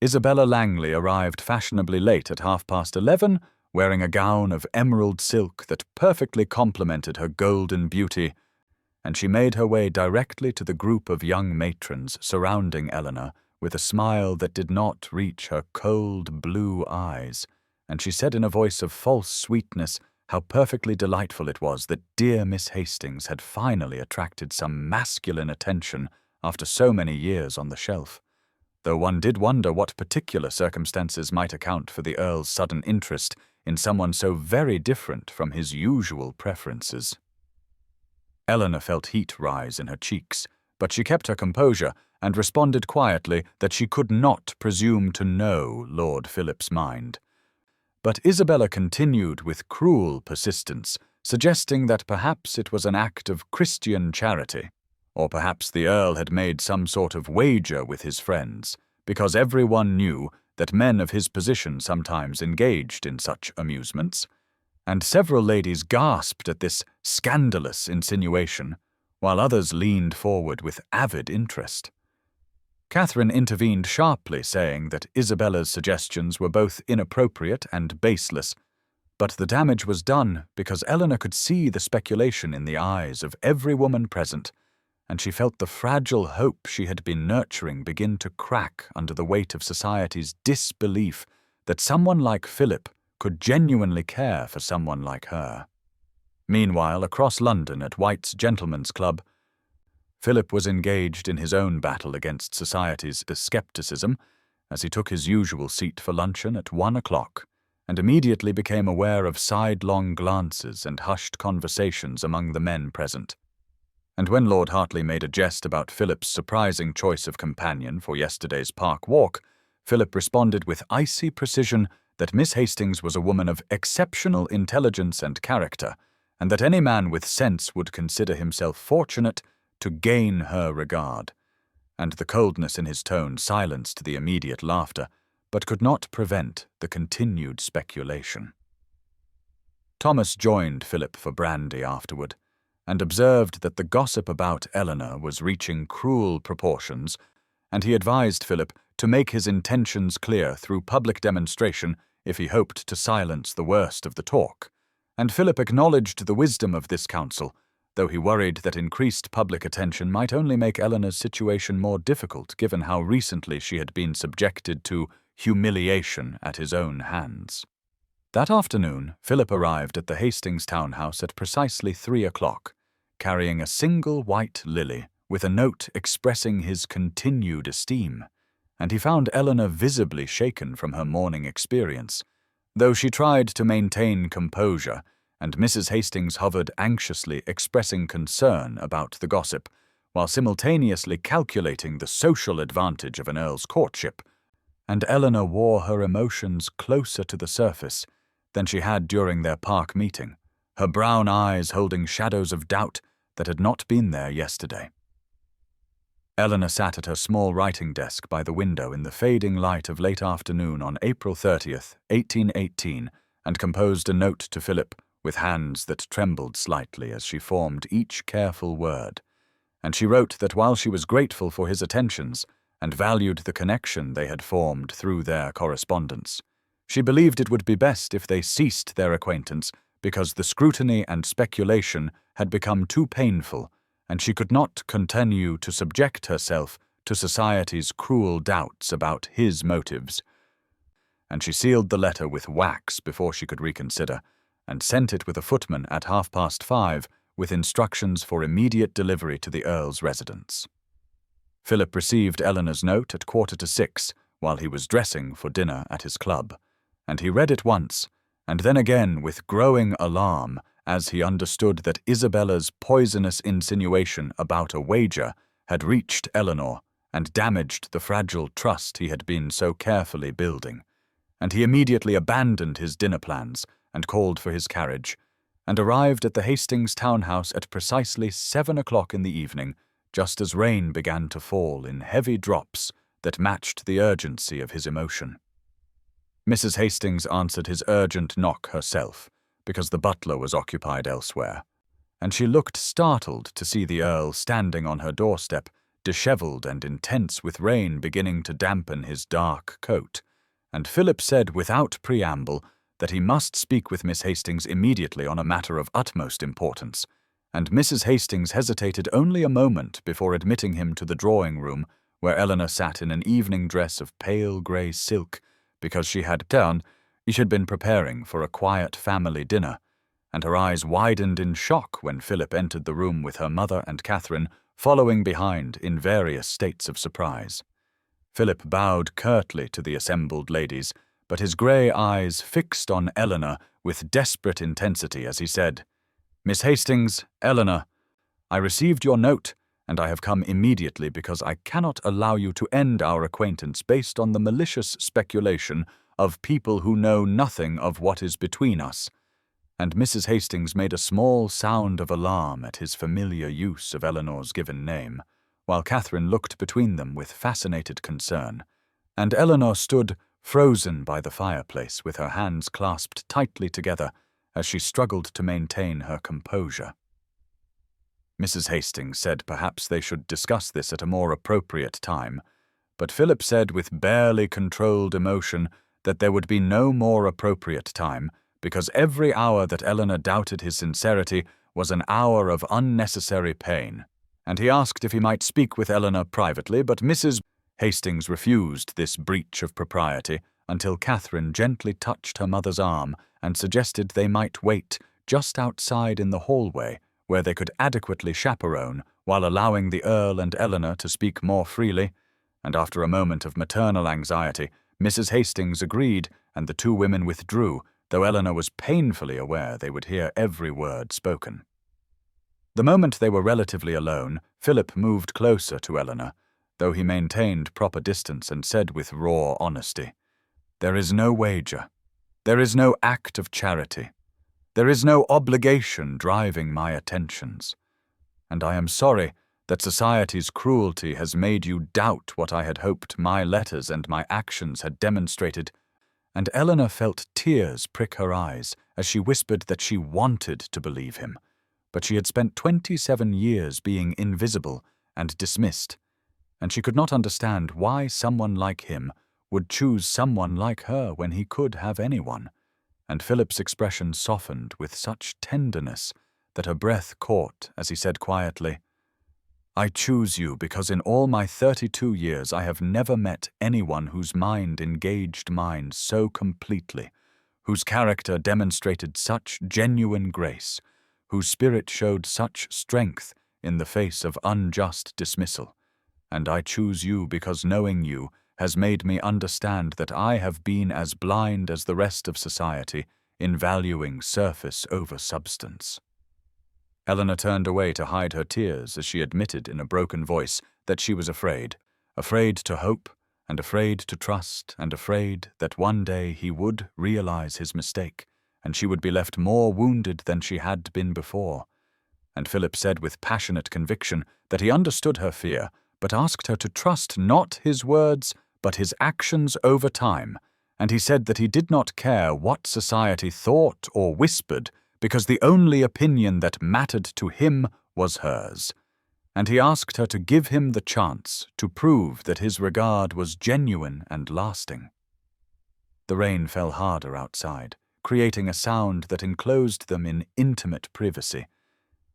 Isabella Langley arrived fashionably late at 11:30, wearing a gown of emerald silk that perfectly complemented her golden beauty, and she made her way directly to the group of young matrons surrounding Eleanor with a smile that did not reach her cold blue eyes, and she said in a voice of false sweetness how perfectly delightful it was that dear Miss Hastings had finally attracted some masculine attention after so many years on the shelf, though one did wonder what particular circumstances might account for the Earl's sudden interest in someone so very different from his usual preferences. Eleanor felt heat rise in her cheeks, but she kept her composure and responded quietly that she could not presume to know Lord Philip's mind. But Isabella continued with cruel persistence, suggesting that perhaps it was an act of Christian charity, or perhaps the Earl had made some sort of wager with his friends, because everyone knew that men of his position sometimes engaged in such amusements, and several ladies gasped at this scandalous insinuation, while others leaned forward with avid interest. Catherine intervened sharply, saying that Isabella's suggestions were both inappropriate and baseless, but the damage was done because Eleanor could see the speculation in the eyes of every woman present, and she felt the fragile hope she had been nurturing begin to crack under the weight of society's disbelief that someone like Philip could genuinely care for someone like her. Meanwhile, across London at White's Gentlemen's Club, Philip was engaged in his own battle against society's skepticism as he took his usual seat for luncheon at 1 o'clock, and immediately became aware of sidelong glances and hushed conversations among the men present. And when Lord Hartley made a jest about Philip's surprising choice of companion for yesterday's park walk, Philip responded with icy precision that Miss Hastings was a woman of exceptional intelligence and character, and that any man with sense would consider himself fortunate to gain her regard, and the coldness in his tone silenced the immediate laughter, but could not prevent the continued speculation. Thomas joined Philip for brandy afterward, and observed that the gossip about Eleanor was reaching cruel proportions, and he advised Philip to make his intentions clear through public demonstration if he hoped to silence the worst of the talk, and Philip acknowledged the wisdom of this counsel, though he worried that increased public attention might only make Eleanor's situation more difficult given how recently she had been subjected to humiliation at his own hands. That afternoon, Philip arrived at the Hastings townhouse at precisely 3 o'clock, carrying a single white lily with a note expressing his continued esteem, and he found Eleanor visibly shaken from her morning experience. Though she tried to maintain composure, and Mrs. Hastings hovered anxiously, expressing concern about the gossip, while simultaneously calculating the social advantage of an earl's courtship, and Eleanor wore her emotions closer to the surface than she had during their park meeting, her brown eyes holding shadows of doubt that had not been there yesterday. Eleanor sat at her small writing desk by the window in the fading light of late afternoon on April 30th, 1818, and composed a note to Philip with hands that trembled slightly as she formed each careful word. And she wrote that while she was grateful for his attentions and valued the connection they had formed through their correspondence, she believed it would be best if they ceased their acquaintance because the scrutiny and speculation had become too painful, and she could not continue to subject herself to society's cruel doubts about his motives. And she sealed the letter with wax before she could reconsider, and sent it with a footman at 5:30 with instructions for immediate delivery to the Earl's residence. Philip received Eleanor's note at 5:45 while he was dressing for dinner at his club, and he read it once, and then again with growing alarm as he understood that Isabella's poisonous insinuation about a wager had reached Eleanor and damaged the fragile trust he had been so carefully building, and he immediately abandoned his dinner plans and called for his carriage, and arrived at the Hastings townhouse at precisely 7 o'clock in the evening, just as rain began to fall in heavy drops that matched the urgency of his emotion. Mrs. Hastings answered his urgent knock herself, because the butler was occupied elsewhere, and she looked startled to see the Earl standing on her doorstep, dishevelled and intense with rain beginning to dampen his dark coat, and Philip said without preamble that he must speak with Miss Hastings immediately on a matter of utmost importance, and Mrs. Hastings hesitated only a moment before admitting him to the drawing-room, where Eleanor sat in an evening dress of pale grey silk, because she had been preparing for a quiet family dinner, and her eyes widened in shock when Philip entered the room with her mother and Catherine following behind in various states of surprise. Philip bowed curtly to the assembled ladies, but his grey eyes fixed on Eleanor with desperate intensity as he said, "Miss Hastings, Eleanor, I received your note, and I have come immediately because I cannot allow you to end our acquaintance based on the malicious speculation of people who know nothing of what is between us." And Mrs. Hastings made a small sound of alarm at his familiar use of Eleanor's given name, while Catherine looked between them with fascinated concern, and Eleanor stood frozen by the fireplace with her hands clasped tightly together as she struggled to maintain her composure. Mrs. Hastings said perhaps they should discuss this at a more appropriate time, but Philip said with barely controlled emotion that there would be no more appropriate time, because every hour that Eleanor doubted his sincerity was an hour of unnecessary pain, and he asked if he might speak with Eleanor privately, but Mrs. Hastings refused this breach of propriety until Catherine gently touched her mother's arm and suggested they might wait just outside in the hallway, where they could adequately chaperone while allowing the Earl and Eleanor to speak more freely, and after a moment of maternal anxiety, Mrs. Hastings agreed, and the two women withdrew, though Eleanor was painfully aware they would hear every word spoken. The moment they were relatively alone, Philip moved closer to Eleanor, though he maintained proper distance and said with raw honesty, "There is no wager. There is no act of charity. There is no obligation driving my attentions, and I am sorry that society's cruelty has made you doubt what I had hoped my letters and my actions had demonstrated," and Eleanor felt tears prick her eyes as she whispered that she wanted to believe him, but she had spent 27 years being invisible and dismissed, and she could not understand why someone like him would choose someone like her when he could have anyone. And Philip's expression softened with such tenderness that her breath caught as he said quietly, "I choose you because in all my 32 years I have never met anyone whose mind engaged mine so completely, whose character demonstrated such genuine grace, whose spirit showed such strength in the face of unjust dismissal. And I choose you because knowing you has made me understand that I have been as blind as the rest of society in valuing surface over substance." Eleanor turned away to hide her tears as she admitted in a broken voice that she was afraid to hope, and afraid to trust, and afraid that one day he would realize his mistake, and she would be left more wounded than she had been before. And Philip said with passionate conviction that he understood her fear, but asked her to trust not his words, but his actions over time, and he said that he did not care what society thought or whispered, because the only opinion that mattered to him was hers. And he asked her to give him the chance to prove that his regard was genuine and lasting. The rain fell harder outside, creating a sound that enclosed them in intimate privacy,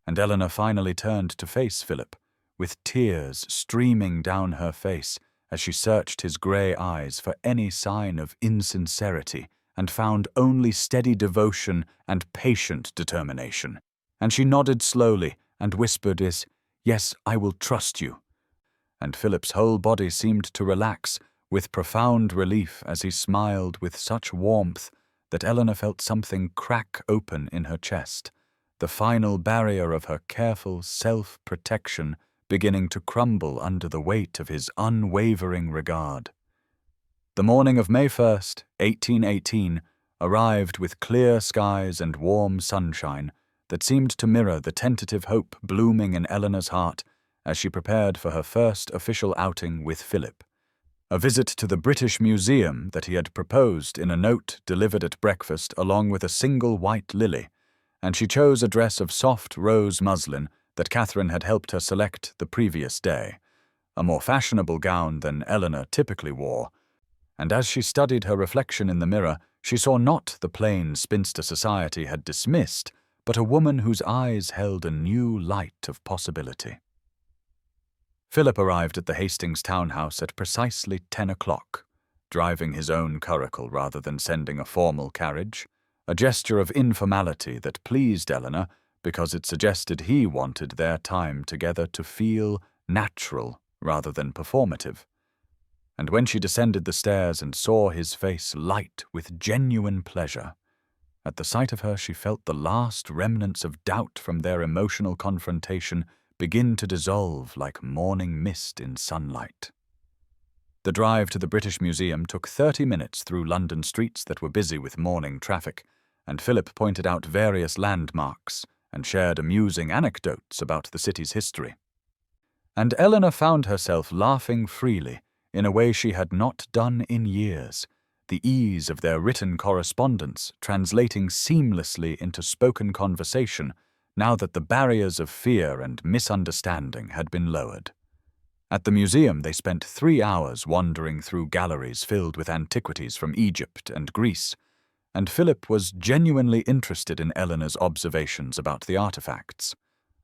and Eleanor finally turned to face Philip, with tears streaming down her face as she searched his grey eyes for any sign of insincerity and found only steady devotion and patient determination. And she nodded slowly and whispered, "Yes, I will trust you." And Philip's whole body seemed to relax with profound relief as he smiled with such warmth that Eleanor felt something crack open in her chest, the final barrier of her careful self-protection beginning to crumble under the weight of his unwavering regard. The morning of May 1st, 1818, arrived with clear skies and warm sunshine that seemed to mirror the tentative hope blooming in Eleanor's heart as she prepared for her first official outing with Philip, a visit to the British Museum that he had proposed in a note delivered at breakfast along with a single white lily, and she chose a dress of soft rose muslin that Catherine had helped her select the previous day, a more fashionable gown than Eleanor typically wore, and as she studied her reflection in the mirror, she saw not the plain spinster society had dismissed, but a woman whose eyes held a new light of possibility. Philip arrived at the Hastings townhouse at precisely 10 o'clock, driving his own curricle rather than sending a formal carriage, a gesture of informality that pleased Eleanor because it suggested he wanted their time together to feel natural rather than performative. And when she descended the stairs and saw his face light with genuine pleasure, at the sight of her she felt the last remnants of doubt from their emotional confrontation begin to dissolve like morning mist in sunlight. The drive to the British Museum took 30 minutes through London streets that were busy with morning traffic, and Philip pointed out various landmarks and shared amusing anecdotes about the city's history. And Eleanor found herself laughing freely in a way she had not done in years, the ease of their written correspondence translating seamlessly into spoken conversation now that the barriers of fear and misunderstanding had been lowered. At the museum they spent 3 hours wandering through galleries filled with antiquities from Egypt and Greece, and Philip was genuinely interested in Eleanor's observations about the artifacts,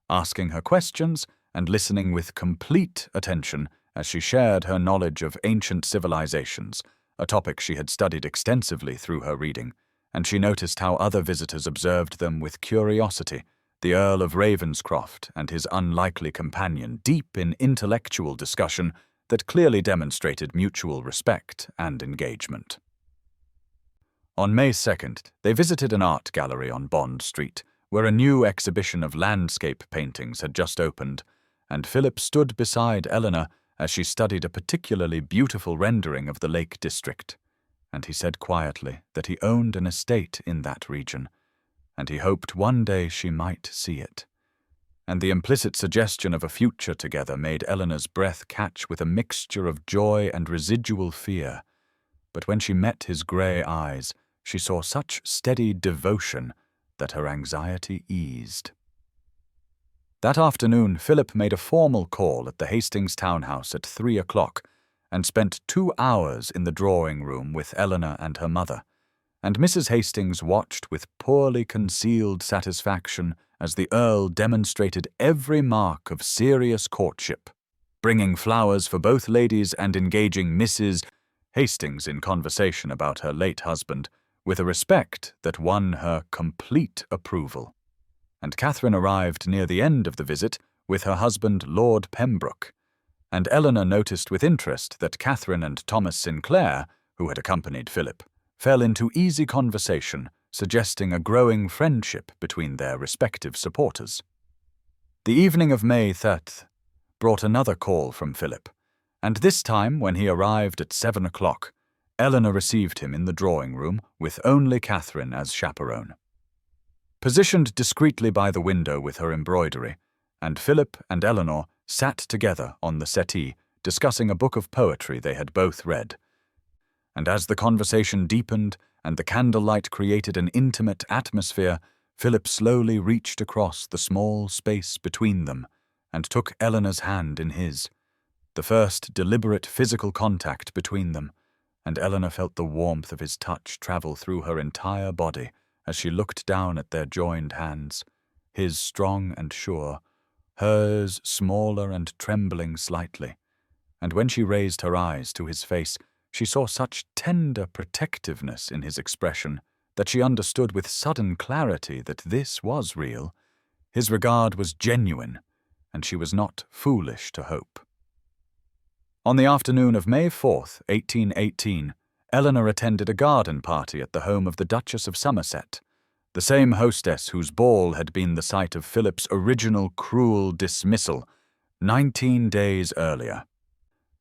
asking her questions and listening with complete attention as she shared her knowledge of ancient civilizations, a topic she had studied extensively through her reading, and she noticed how other visitors observed them with curiosity, the Earl of Ravenscroft and his unlikely companion deep in intellectual discussion that clearly demonstrated mutual respect and engagement. On May 2nd, they visited an art gallery on Bond Street, where a new exhibition of landscape paintings had just opened, and Philip stood beside Eleanor as she studied a particularly beautiful rendering of the Lake District, and he said quietly that he owned an estate in that region, and he hoped one day she might see it. And the implicit suggestion of a future together made Eleanor's breath catch with a mixture of joy and residual fear, but when she met his grey eyes, she saw such steady devotion that her anxiety eased. That afternoon, Philip made a formal call at the Hastings townhouse at 3 o'clock and spent 2 hours in the drawing room with Eleanor and her mother, and Mrs. Hastings watched with poorly concealed satisfaction as the Earl demonstrated every mark of serious courtship, bringing flowers for both ladies and engaging Mrs. Hastings in conversation about her late husband, with a respect that won her complete approval. And Catherine arrived near the end of the visit with her husband Lord Pembroke, and Eleanor noticed with interest that Catherine and Thomas Sinclair, who had accompanied Philip, fell into easy conversation, suggesting a growing friendship between their respective supporters. The evening of May 3rd brought another call from Philip, and this time, when he arrived at 7 o'clock, Eleanor received him in the drawing room with only Catherine as chaperone. Positioned discreetly by the window with her embroidery, and Philip and Eleanor sat together on the settee, discussing a book of poetry they had both read. And as the conversation deepened and the candlelight created an intimate atmosphere, Philip slowly reached across the small space between them and took Eleanor's hand in his, the first deliberate physical contact between them, and Eleanor felt the warmth of his touch travel through her entire body as she looked down at their joined hands, his strong and sure, hers smaller and trembling slightly. And when she raised her eyes to his face, she saw such tender protectiveness in his expression that she understood with sudden clarity that this was real. His regard was genuine, and she was not foolish to hope. On the afternoon of May 4th, 1818, Eleanor attended a garden party at the home of the Duchess of Somerset, the same hostess whose ball had been the site of Philip's original cruel dismissal 19 days earlier.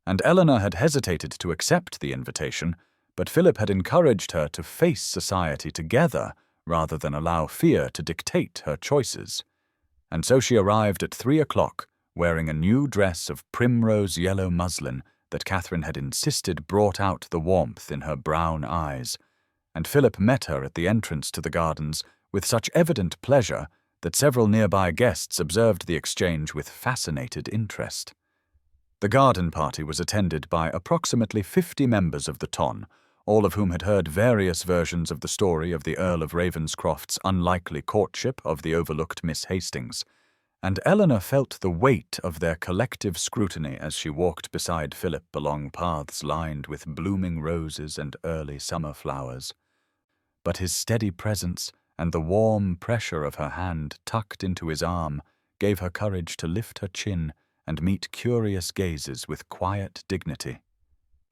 And Eleanor had hesitated to accept the invitation, but Philip had encouraged her to face society together rather than allow fear to dictate her choices. And so she arrived at 3 o'clock, wearing a new dress of primrose yellow muslin that Catherine had insisted brought out the warmth in her brown eyes, and Philip met her at the entrance to the gardens with such evident pleasure that several nearby guests observed the exchange with fascinated interest. The garden party was attended by approximately 50 members of the ton, all of whom had heard various versions of the story of the Earl of Ravenscroft's unlikely courtship of the overlooked Miss Hastings, and Eleanor felt the weight of their collective scrutiny as she walked beside Philip along paths lined with blooming roses and early summer flowers. But his steady presence and the warm pressure of her hand tucked into his arm gave her courage to lift her chin and meet curious gazes with quiet dignity.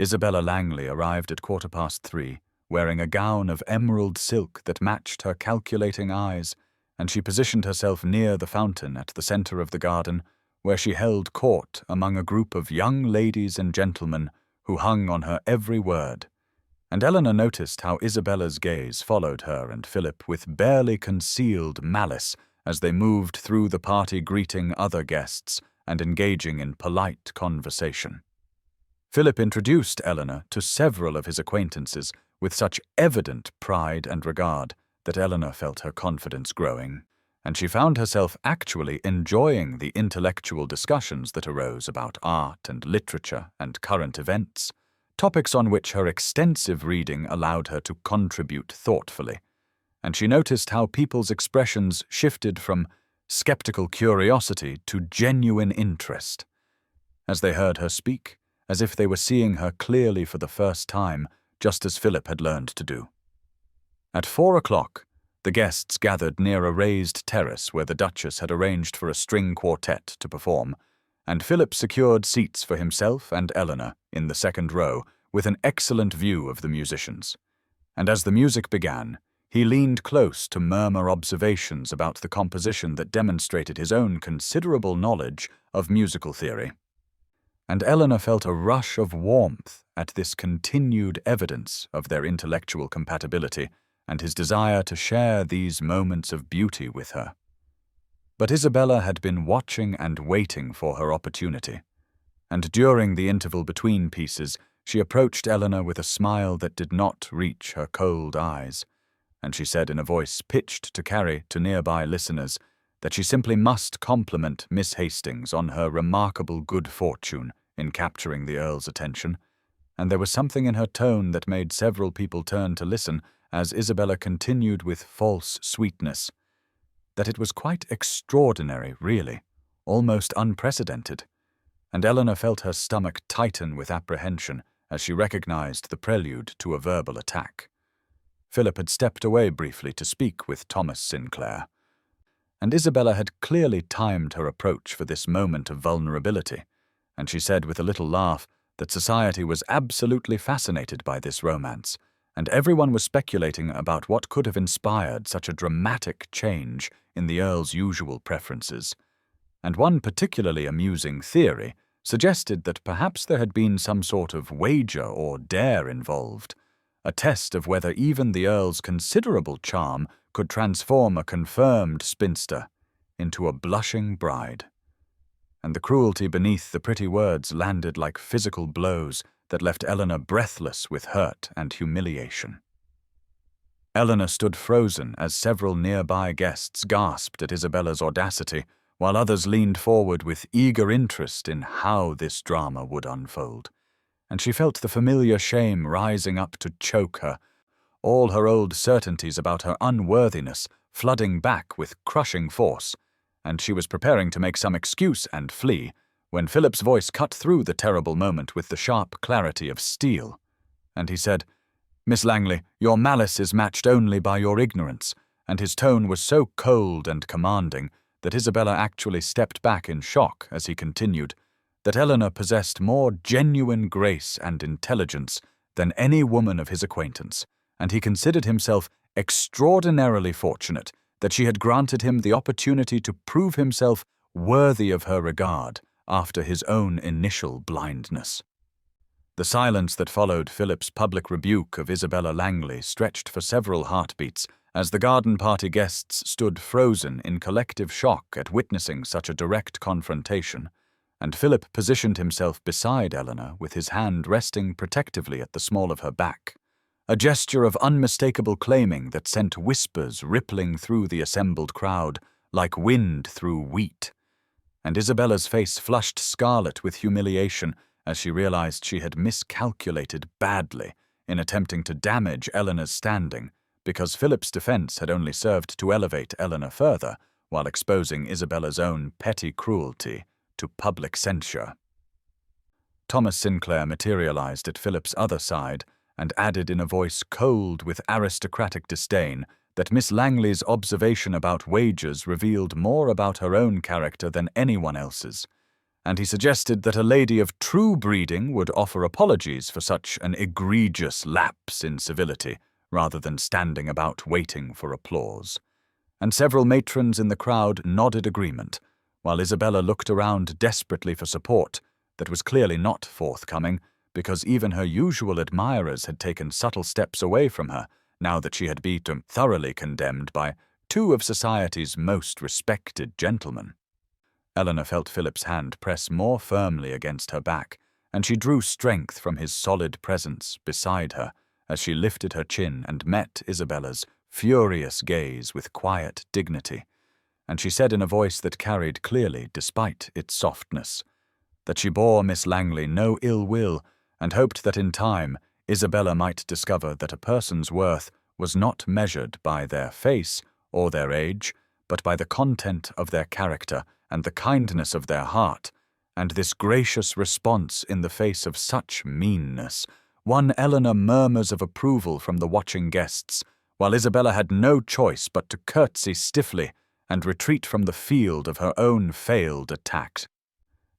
Isabella Langley arrived at 3:15, wearing a gown of emerald silk that matched her calculating eyes, and she positioned herself near the fountain at the center of the garden, where she held court among a group of young ladies and gentlemen who hung on her every word. And Eleanor noticed how Isabella's gaze followed her and Philip with barely concealed malice as they moved through the party greeting other guests and engaging in polite conversation. Philip introduced Eleanor to several of his acquaintances with such evident pride and regard that Eleanor felt her confidence growing, and she found herself actually enjoying the intellectual discussions that arose about art and literature and current events, topics on which her extensive reading allowed her to contribute thoughtfully. And she noticed how people's expressions shifted from skeptical curiosity to genuine interest, as they heard her speak, as if they were seeing her clearly for the first time, just as Philip had learned to do. At 4 o'clock, the guests gathered near a raised terrace where the Duchess had arranged for a string quartet to perform, and Philip secured seats for himself and Eleanor in the second row with an excellent view of the musicians. And as the music began, he leaned close to murmur observations about the composition that demonstrated his own considerable knowledge of musical theory. And Eleanor felt a rush of warmth at this continued evidence of their intellectual compatibility and his desire to share these moments of beauty with her. But Isabella had been watching and waiting for her opportunity, and during the interval between pieces, she approached Eleanor with a smile that did not reach her cold eyes, and she said in a voice pitched to carry to nearby listeners that she simply must compliment Miss Hastings on her remarkable good fortune in capturing the Earl's attention, and there was something in her tone that made several people turn to listen as Isabella continued with false sweetness, that it was quite extraordinary, really, almost unprecedented, and Eleanor felt her stomach tighten with apprehension as she recognized the prelude to a verbal attack. Philip had stepped away briefly to speak with Thomas Sinclair, and Isabella had clearly timed her approach for this moment of vulnerability, and she said with a little laugh that society was absolutely fascinated by this romance, and everyone was speculating about what could have inspired such a dramatic change in the Earl's usual preferences. And one particularly amusing theory suggested that perhaps there had been some sort of wager or dare involved, a test of whether even the Earl's considerable charm could transform a confirmed spinster into a blushing bride. And the cruelty beneath the pretty words landed like physical blows that left Eleanor breathless with hurt and humiliation. Eleanor stood frozen as several nearby guests gasped at Isabella's audacity, while others leaned forward with eager interest in how this drama would unfold. And she felt the familiar shame rising up to choke her, all her old certainties about her unworthiness flooding back with crushing force, and she was preparing to make some excuse and flee, when Philip's voice cut through the terrible moment with the sharp clarity of steel. And he said, "Miss Langley, your malice is matched only by your ignorance," and his tone was so cold and commanding that Isabella actually stepped back in shock as he continued, that Eleanor possessed more genuine grace and intelligence than any woman of his acquaintance, and he considered himself extraordinarily fortunate that she had granted him the opportunity to prove himself worthy of her regard after his own initial blindness. The silence that followed Philip's public rebuke of Isabella Langley stretched for several heartbeats as the garden party guests stood frozen in collective shock at witnessing such a direct confrontation, and Philip positioned himself beside Eleanor with his hand resting protectively at the small of her back, a gesture of unmistakable claiming that sent whispers rippling through the assembled crowd like wind through wheat. And Isabella's face flushed scarlet with humiliation as she realized she had miscalculated badly in attempting to damage Eleanor's standing, because Philip's defense had only served to elevate Eleanor further while exposing Isabella's own petty cruelty to public censure. Thomas Sinclair materialized at Philip's other side and added in a voice cold with aristocratic disdain that Miss Langley's observation about wagers revealed more about her own character than anyone else's, and he suggested that a lady of true breeding would offer apologies for such an egregious lapse in civility, rather than standing about waiting for applause. And several matrons in the crowd nodded agreement, while Isabella looked around desperately for support that was clearly not forthcoming, because even her usual admirers had taken subtle steps away from her now that she had been thoroughly condemned by two of society's most respected gentlemen. Eleanor felt Philip's hand press more firmly against her back, and she drew strength from his solid presence beside her as she lifted her chin and met Isabella's furious gaze with quiet dignity, and she said in a voice that carried clearly despite its softness, that she bore Miss Langley no ill will, and hoped that in time Isabella might discover that a person's worth was not measured by their face or their age, but by the content of their character and the kindness of their heart, and this gracious response in the face of such meanness won Eleanor murmurs of approval from the watching guests, while Isabella had no choice but to curtsy stiffly and retreat from the field of her own failed attack.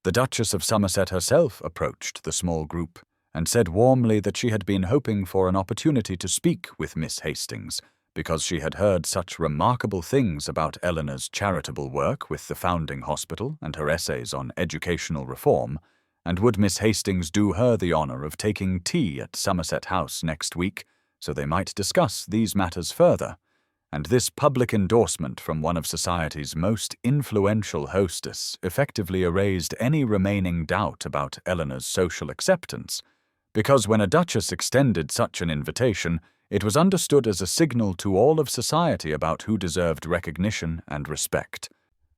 The Duchess of Somerset herself approached the small group and said warmly that she had been hoping for an opportunity to speak with Miss Hastings, because she had heard such remarkable things about Eleanor's charitable work with the Foundling Hospital and her essays on educational reform, and would Miss Hastings do her the honour of taking tea at Somerset House next week, so they might discuss these matters further. And this public endorsement from one of society's most influential hostess effectively erased any remaining doubt about Eleanor's social acceptance, because when a duchess extended such an invitation, it was understood as a signal to all of society about who deserved recognition and respect.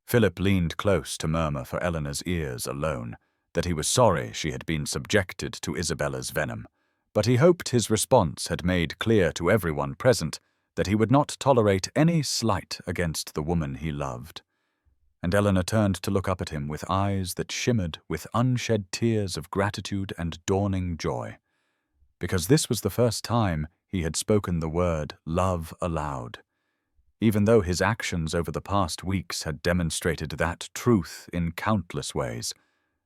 Philip leaned close to murmur for Eleanor's ears alone that he was sorry she had been subjected to Isabella's venom, but he hoped his response had made clear to everyone present that he would not tolerate any slight against the woman he loved. And Eleanor turned to look up at him with eyes that shimmered with unshed tears of gratitude and dawning joy, because this was the first time he had spoken the word love aloud, even though his actions over the past weeks had demonstrated that truth in countless ways,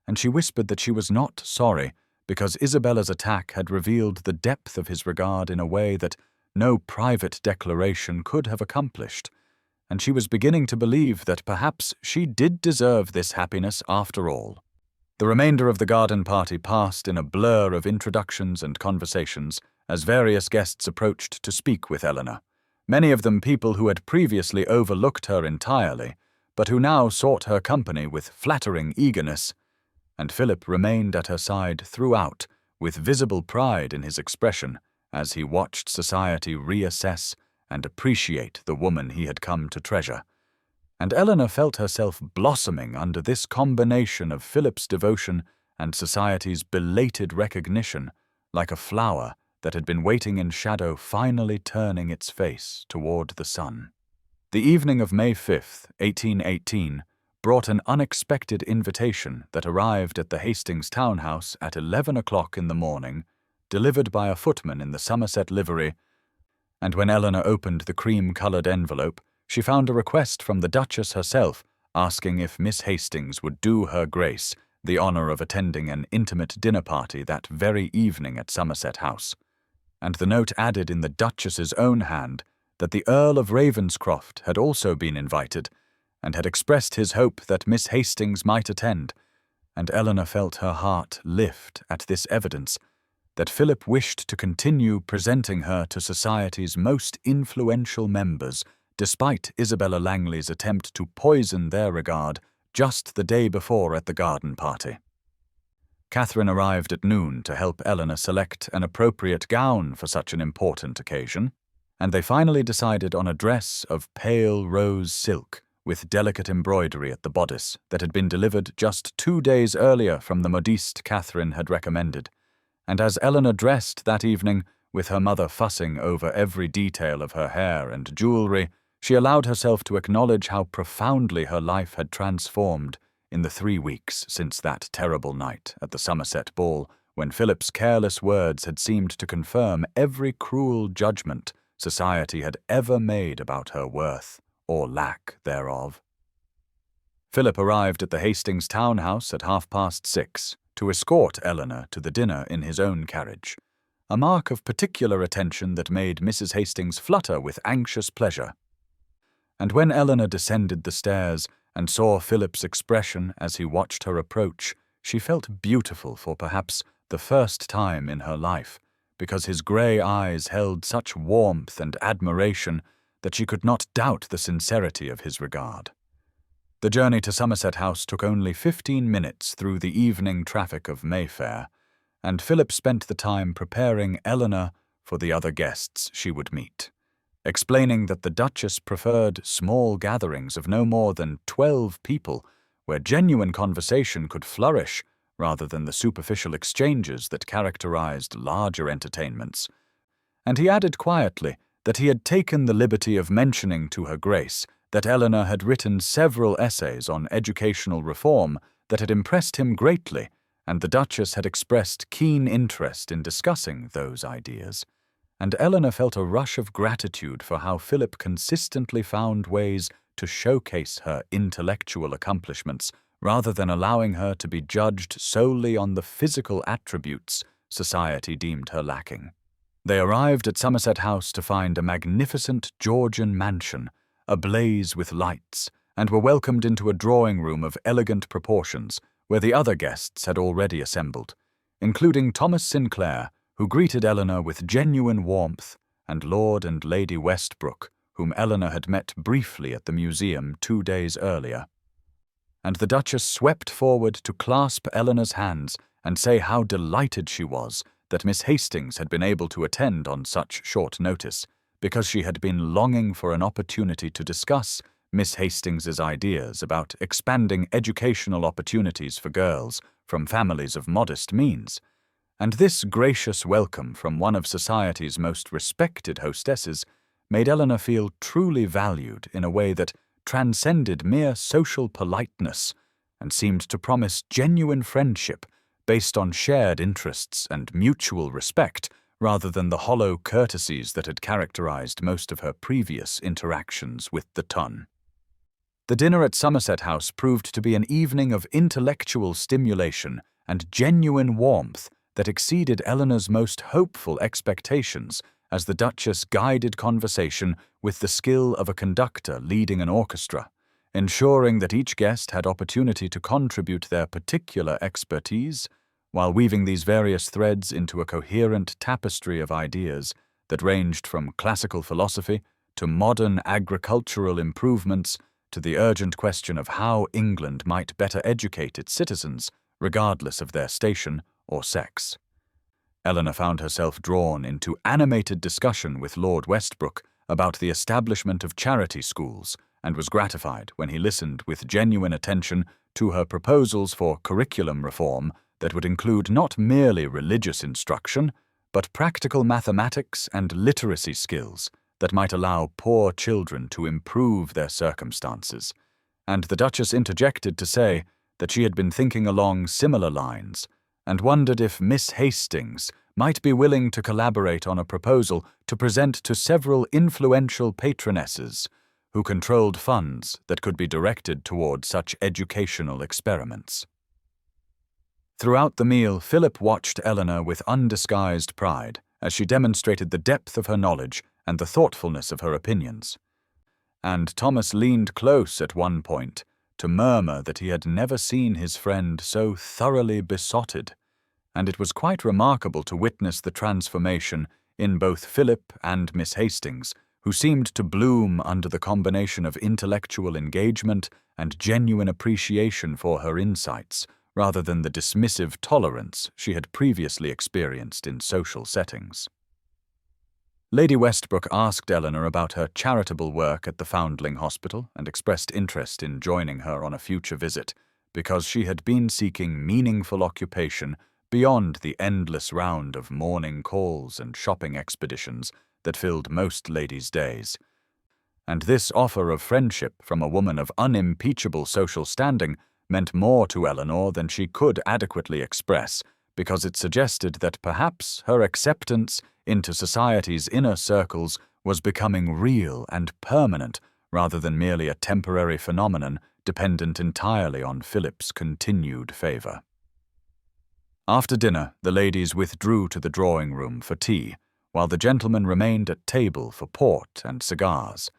and she whispered that she was not sorry because Isabella's attack had revealed the depth of his regard in a way that no private declaration could have accomplished, and she was beginning to believe that perhaps she did deserve this happiness after all. The remainder of the garden party passed in a blur of introductions and conversations as various guests approached to speak with Eleanor, many of them people who had previously overlooked her entirely, but who now sought her company with flattering eagerness, and Philip remained at her side throughout, with visible pride in his expression as he watched society reassess and appreciate the woman he had come to treasure. And Eleanor felt herself blossoming under this combination of Philip's devotion and society's belated recognition, like a flower that had been waiting in shadow finally turning its face toward the sun. The evening of May 5th, 1818, brought an unexpected invitation that arrived at the Hastings townhouse at 11 o'clock in the morning, delivered by a footman in the Somerset livery, and when Eleanor opened the cream-coloured envelope, she found a request from the Duchess herself asking if Miss Hastings would do her grace the honour of attending an intimate dinner party that very evening at Somerset House, and the note added in the Duchess's own hand that the Earl of Ravenscroft had also been invited and had expressed his hope that Miss Hastings might attend, and Eleanor felt her heart lift at this evidence that Philip wished to continue presenting her to society's most influential members despite Isabella Langley's attempt to poison their regard just the day before at the garden party. Catherine arrived at noon to help Eleanor select an appropriate gown for such an important occasion, and they finally decided on a dress of pale rose silk with delicate embroidery at the bodice that had been delivered just 2 days earlier from the modiste Catherine had recommended, and as Eleanor dressed that evening, with her mother fussing over every detail of her hair and jewellery, she allowed herself to acknowledge how profoundly her life had transformed in the 3 weeks since that terrible night at the Somerset ball, when Philip's careless words had seemed to confirm every cruel judgment society had ever made about her worth or lack thereof. Philip arrived at the Hastings townhouse at 6:30 to escort Eleanor to the dinner in his own carriage, a mark of particular attention that made Mrs. Hastings flutter with anxious pleasure. And when Eleanor descended the stairs and saw Philip's expression as he watched her approach, she felt beautiful for perhaps the first time in her life, because his grey eyes held such warmth and admiration that she could not doubt the sincerity of his regard. The journey to Somerset House took only 15 minutes through the evening traffic of Mayfair, and Philip spent the time preparing Eleanor for the other guests she would meet, explaining that the Duchess preferred small gatherings of no more than 12 people, where genuine conversation could flourish rather than the superficial exchanges that characterized larger entertainments. And he added quietly that he had taken the liberty of mentioning to Her Grace that Eleanor had written several essays on educational reform that had impressed him greatly, and the Duchess had expressed keen interest in discussing those ideas. And Eleanor felt a rush of gratitude for how Philip consistently found ways to showcase her intellectual accomplishments rather than allowing her to be judged solely on the physical attributes society deemed her lacking. They arrived at Somerset House to find a magnificent Georgian mansion, ablaze with lights, and were welcomed into a drawing-room of elegant proportions where the other guests had already assembled, including Thomas Sinclair, who greeted Eleanor with genuine warmth, and Lord and Lady Westbrook, whom Eleanor had met briefly at the museum 2 days earlier. And the Duchess swept forward to clasp Eleanor's hands and say how delighted she was that Miss Hastings had been able to attend on such short notice, because she had been longing for an opportunity to discuss Miss Hastings's ideas about expanding educational opportunities for girls from families of modest means. And this gracious welcome from one of society's most respected hostesses made Eleanor feel truly valued in a way that transcended mere social politeness and seemed to promise genuine friendship based on shared interests and mutual respect rather than the hollow courtesies that had characterized most of her previous interactions with the ton. The dinner at Somerset House proved to be an evening of intellectual stimulation and genuine warmth that exceeded Eleanor's most hopeful expectations, as the Duchess guided conversation with the skill of a conductor leading an orchestra, ensuring that each guest had opportunity to contribute their particular expertise, while weaving these various threads into a coherent tapestry of ideas that ranged from classical philosophy to modern agricultural improvements to the urgent question of how England might better educate its citizens, regardless of their station or sex. Eleanor found herself drawn into animated discussion with Lord Westbrook about the establishment of charity schools, and was gratified when he listened with genuine attention to her proposals for curriculum reform that would include not merely religious instruction, but practical mathematics and literacy skills that might allow poor children to improve their circumstances. And the Duchess interjected to say that she had been thinking along similar lines, and wondered if Miss Hastings might be willing to collaborate on a proposal to present to several influential patronesses who controlled funds that could be directed toward such educational experiments. Throughout the meal, Philip watched Eleanor with undisguised pride as she demonstrated the depth of her knowledge and the thoughtfulness of her opinions. And Thomas leaned close at one point to murmur that he had never seen his friend so thoroughly besotted, and it was quite remarkable to witness the transformation in both Philip and Miss Hastings, who seemed to bloom under the combination of intellectual engagement and genuine appreciation for her insights, rather than the dismissive tolerance she had previously experienced in social settings. Lady Westbrook asked Eleanor about her charitable work at the Foundling Hospital and expressed interest in joining her on a future visit, because she had been seeking meaningful occupation beyond the endless round of morning calls and shopping expeditions that filled most ladies' days. And this offer of friendship from a woman of unimpeachable social standing meant more to Eleanor than she could adequately express, because it suggested that perhaps her acceptance into society's inner circles was becoming real and permanent rather than merely a temporary phenomenon dependent entirely on Philip's continued favor. After dinner, the ladies withdrew to the drawing-room for tea, while the gentlemen remained at table for port and cigars,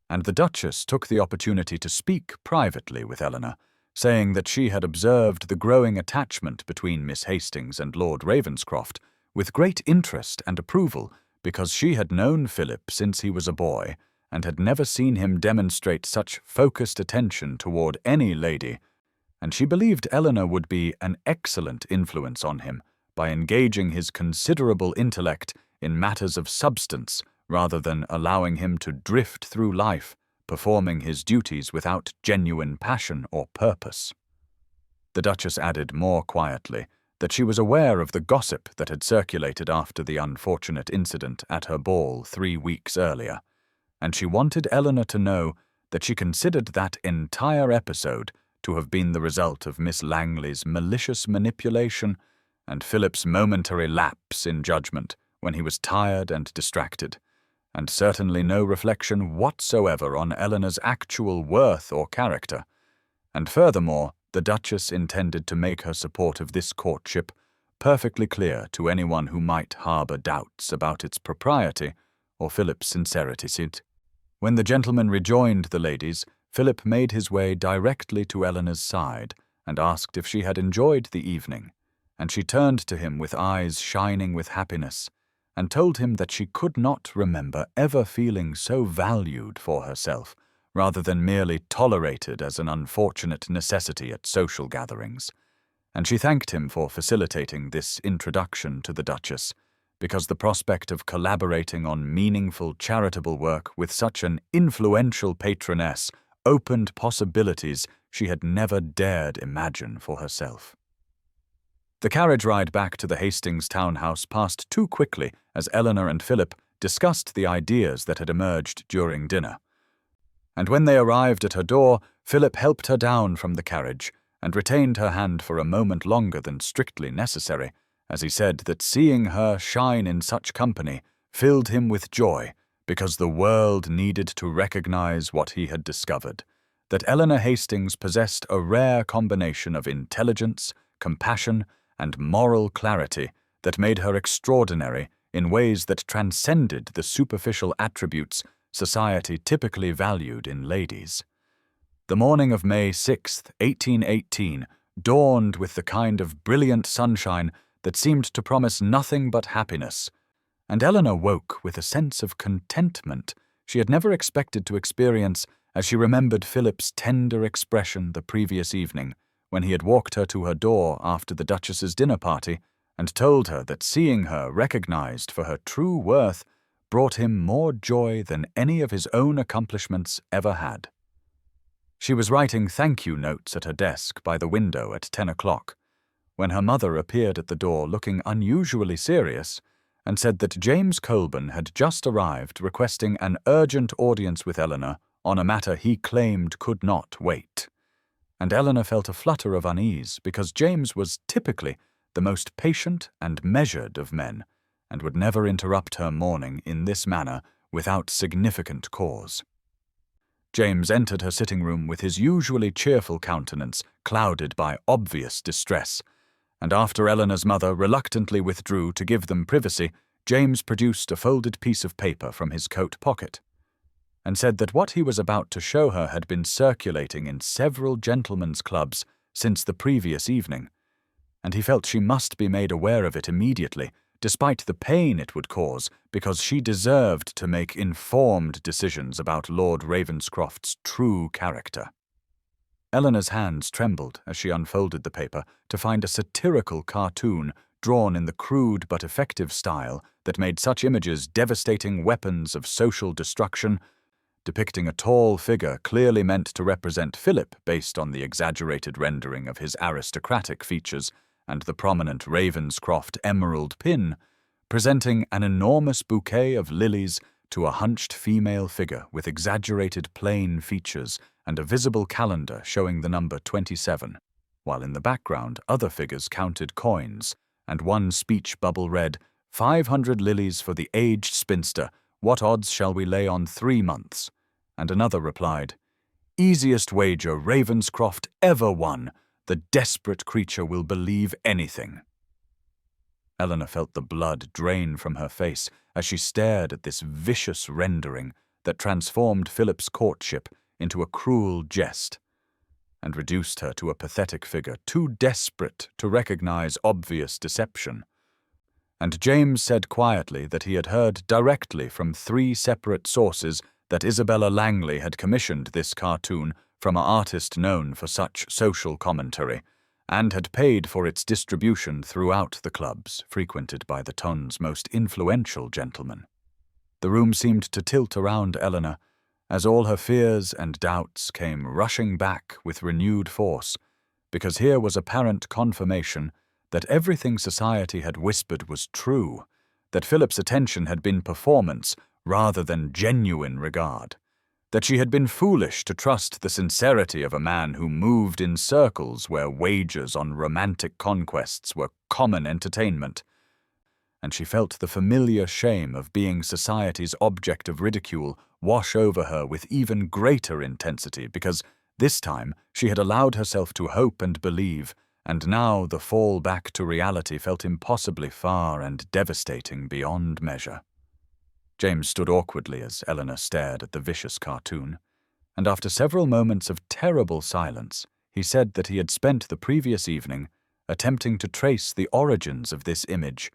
and the Duchess took the opportunity to speak privately with Eleanor, saying that she had observed the growing attachment between Miss Hastings and Lord Ravenscroft with great interest and approval, because she had known Philip since he was a boy and had never seen him demonstrate such focused attention toward any lady, and she believed Eleanor would be an excellent influence on him by engaging his considerable intellect in matters of substance rather than allowing him to drift through life, performing his duties without genuine passion or purpose. The Duchess added more quietly that she was aware of the gossip that had circulated after the unfortunate incident at her ball 3 weeks earlier, and she wanted Eleanor to know that she considered that entire episode to have been the result of Miss Langley's malicious manipulation and Philip's momentary lapse in judgment when he was tired and distracted, and certainly no reflection whatsoever on Eleanor's actual worth or character. And furthermore, the Duchess intended to make her support of this courtship perfectly clear to anyone who might harbour doubts about its propriety or Philip's sincerity. When the gentlemen rejoined the ladies, Philip made his way directly to Eleanor's side and asked if she had enjoyed the evening, and she turned to him with eyes shining with happiness, and told him that she could not remember ever feeling so valued for herself, rather than merely tolerated as an unfortunate necessity at social gatherings, and she thanked him for facilitating this introduction to the Duchess, because the prospect of collaborating on meaningful charitable work with such an influential patroness opened possibilities she had never dared imagine for herself. The carriage ride back to the Hastings townhouse passed too quickly as Eleanor and Philip discussed the ideas that had emerged during dinner. And when they arrived at her door, Philip helped her down from the carriage and retained her hand for a moment longer than strictly necessary, as he said that seeing her shine in such company filled him with joy because the world needed to recognize what he had discovered, that Eleanor Hastings possessed a rare combination of intelligence, compassion, and moral clarity that made her extraordinary in ways that transcended the superficial attributes society typically valued in ladies. The morning of May 6, 1818, dawned with the kind of brilliant sunshine that seemed to promise nothing but happiness, and Eleanor woke with a sense of contentment she had never expected to experience as she remembered Philip's tender expression the previous evening when he had walked her to her door after the Duchess's dinner party and told her that seeing her recognized for her true worth brought him more joy than any of his own accomplishments ever had. She was writing thank-you notes at her desk by the window at 10 o'clock, when her mother appeared at the door looking unusually serious and said that James Colburn had just arrived requesting an urgent audience with Eleanor on a matter he claimed could not wait. And Eleanor felt a flutter of unease because James was typically the most patient and measured of men and would never interrupt her morning in this manner without significant cause. James entered her sitting room with his usually cheerful countenance clouded by obvious distress, and after Eleanor's mother reluctantly withdrew to give them privacy, James produced a folded piece of paper from his coat pocket, and said that what he was about to show her had been circulating in several gentlemen's clubs since the previous evening, and he felt she must be made aware of it immediately, despite the pain it would cause, because she deserved to make informed decisions about Lord Ravenscroft's true character. Eleanor's hands trembled as she unfolded the paper to find a satirical cartoon drawn in the crude but effective style that made such images devastating weapons of social destruction, depicting a tall figure clearly meant to represent Philip based on the exaggerated rendering of his aristocratic features and the prominent Ravenscroft emerald pin, presenting an enormous bouquet of lilies to a hunched female figure with exaggerated plain features and a visible calendar showing the number 27, while in the background other figures counted coins, and one speech bubble read, 500 lilies for the aged spinster, what odds shall we lay on 3 months? And another replied, easiest wager Ravenscroft ever won, the desperate creature will believe anything. Eleanor felt the blood drain from her face as she stared at this vicious rendering that transformed Philip's courtship into a cruel jest, and reduced her to a pathetic figure too desperate to recognize obvious deception. And James said quietly that he had heard directly from 3 separate sources that Isabella Langley had commissioned this cartoon from an artist known for such social commentary, and had paid for its distribution throughout the clubs frequented by the town's most influential gentlemen. The room seemed to tilt around Eleanor, as all her fears and doubts came rushing back with renewed force, because here was apparent confirmation that everything society had whispered was true, that Philip's attention had been performance rather than genuine regard, that she had been foolish to trust the sincerity of a man who moved in circles where wagers on romantic conquests were common entertainment, and she felt the familiar shame of being society's object of ridicule wash over her with even greater intensity because, this time, she had allowed herself to hope and believe, and now the fall back to reality felt impossibly far and devastating beyond measure. James stood awkwardly as Eleanor stared at the vicious cartoon, and after several moments of terrible silence, he said that he had spent the previous evening attempting to trace the origins of this image,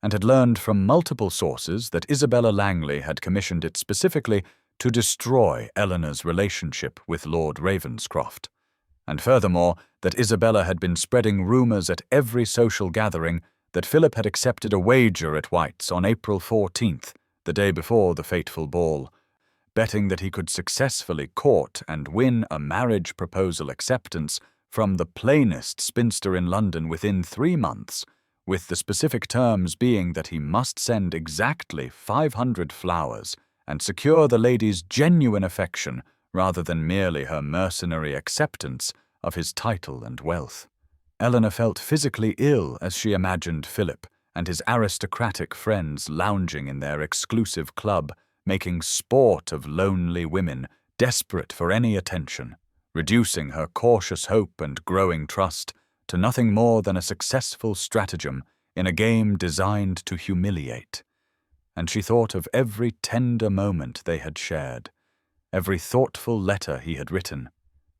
and had learned from multiple sources that Isabella Langley had commissioned it specifically to destroy Eleanor's relationship with Lord Ravenscroft, and furthermore that Isabella had been spreading rumors at every social gathering that Philip had accepted a wager at White's on April 14th, the day before the fateful ball, betting that he could successfully court and win a marriage proposal acceptance from the plainest spinster in London within 3 months, with the specific terms being that he must send exactly 500 flowers and secure the lady's genuine affection rather than merely her mercenary acceptance of his title and wealth. Eleanor felt physically ill as she imagined Philip and his aristocratic friends lounging in their exclusive club, making sport of lonely women desperate for any attention, reducing her cautious hope and growing trust to nothing more than a successful stratagem in a game designed to humiliate. And she thought of every tender moment they had shared, every thoughtful letter he had written,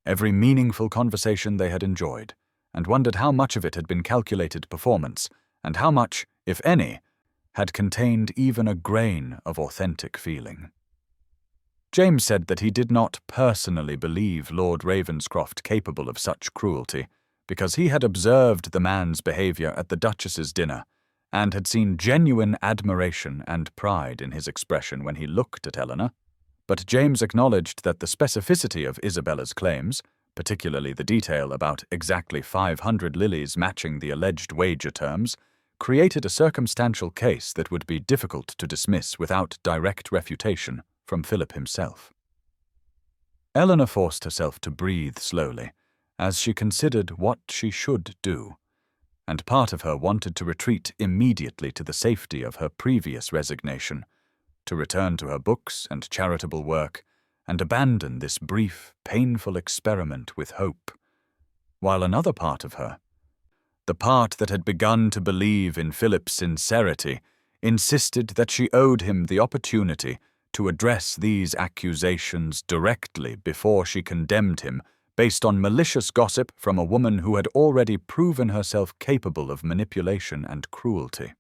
every meaningful conversation they had enjoyed, and wondered how much of it had been calculated performance, and how much, if any, had contained even a grain of authentic feeling. James said that he did not personally believe Lord Ravenscroft capable of such cruelty, because he had observed the man's behaviour at the Duchess's dinner, and had seen genuine admiration and pride in his expression when he looked at Eleanor. But James acknowledged that the specificity of Isabella's claims, particularly the detail about exactly 500 lilies matching the alleged wager terms, created a circumstantial case that would be difficult to dismiss without direct refutation from Philip himself. Eleanor forced herself to breathe slowly, as she considered what she should do, and part of her wanted to retreat immediately to the safety of her previous resignation, to return to her books and charitable work, and abandon this brief, painful experiment with hope, while another part of her, the part that had begun to believe in Philip's sincerity, insisted that she owed him the opportunity to address these accusations directly before she condemned him based on malicious gossip from a woman who had already proven herself capable of manipulation and cruelty.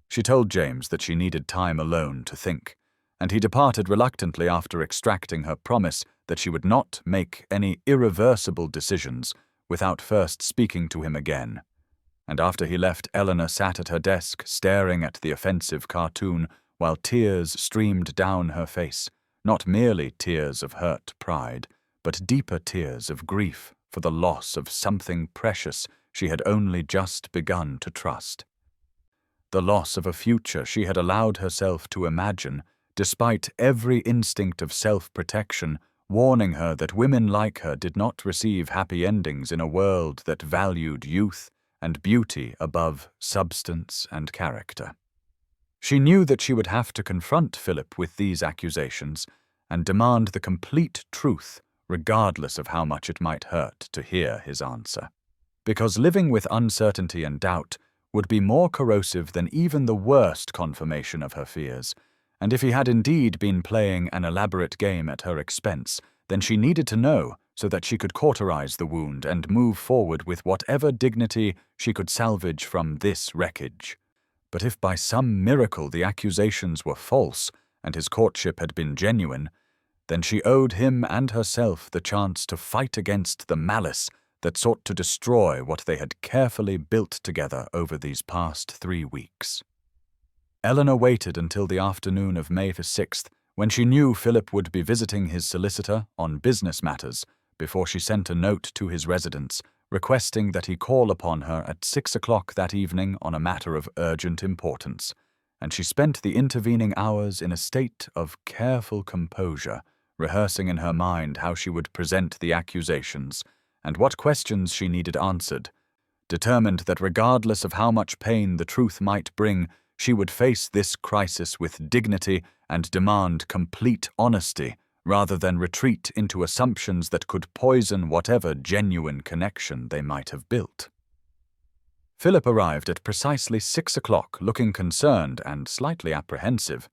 She told James that she needed time alone to think, and he departed reluctantly after extracting her promise that she would not make any irreversible decisions without first speaking to him again. And after he left, Eleanor sat at her desk staring at the offensive cartoon while tears streamed down her face, not merely tears of hurt pride, but deeper tears of grief for the loss of something precious she had only just begun to trust. The loss of a future she had allowed herself to imagine, despite every instinct of self-protection warning her that women like her did not receive happy endings in a world that valued youth and beauty above substance and character. She knew that she would have to confront Philip with these accusations and demand the complete truth, regardless of how much it might hurt to hear his answer. Because living with uncertainty and doubt would be more corrosive than even the worst confirmation of her fears, and if he had indeed been playing an elaborate game at her expense, then she needed to know so that she could cauterize the wound and move forward with whatever dignity she could salvage from this wreckage. But if by some miracle the accusations were false and his courtship had been genuine, then she owed him and herself the chance to fight against the malice that sought to destroy what they had carefully built together over these past 3 weeks. Eleanor waited until the afternoon of May the 6th, when she knew Philip would be visiting his solicitor on business matters, before she sent a note to his residence requesting that he call upon her at 6 o'clock that evening on a matter of urgent importance, and she spent the intervening hours in a state of careful composure, rehearsing in her mind how she would present the accusations and what questions she needed answered, determined that regardless of how much pain the truth might bring, she would face this crisis with dignity and demand complete honesty, rather than retreat into assumptions that could poison whatever genuine connection they might have built. Philip arrived at precisely 6 o'clock, looking concerned and slightly apprehensive,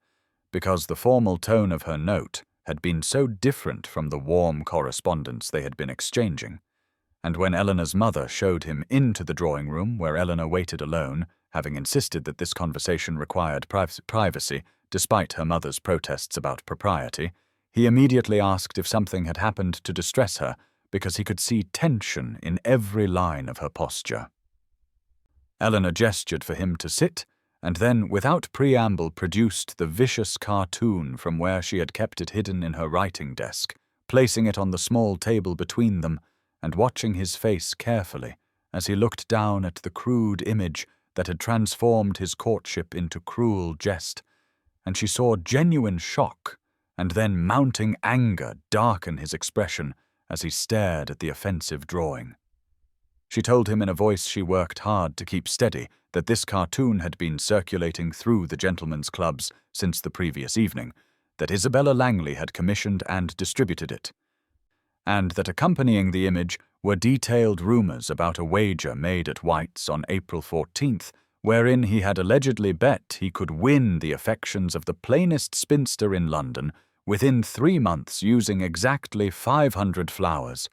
because the formal tone of her note had been so different from the warm correspondence they had been exchanging. And when Eleanor's mother showed him into the drawing-room where Eleanor waited alone, having insisted that this conversation required privacy despite her mother's protests about propriety, he immediately asked if something had happened to distress her, because he could see tension in every line of her posture. Eleanor gestured for him to sit, and then, without preamble, produced the vicious cartoon from where she had kept it hidden in her writing desk, placing it on the small table between them, and watching his face carefully as he looked down at the crude image that had transformed his courtship into cruel jest, and she saw genuine shock and then mounting anger darken his expression as he stared at the offensive drawing. She told him in a voice she worked hard to keep steady that this cartoon had been circulating through the gentlemen's clubs since the previous evening, that Isabella Langley had commissioned and distributed it, and that accompanying the image were detailed rumours about a wager made at White's on April 14th, wherein he had allegedly bet he could win the affections of the plainest spinster in London within 3 months using exactly 500 flowers,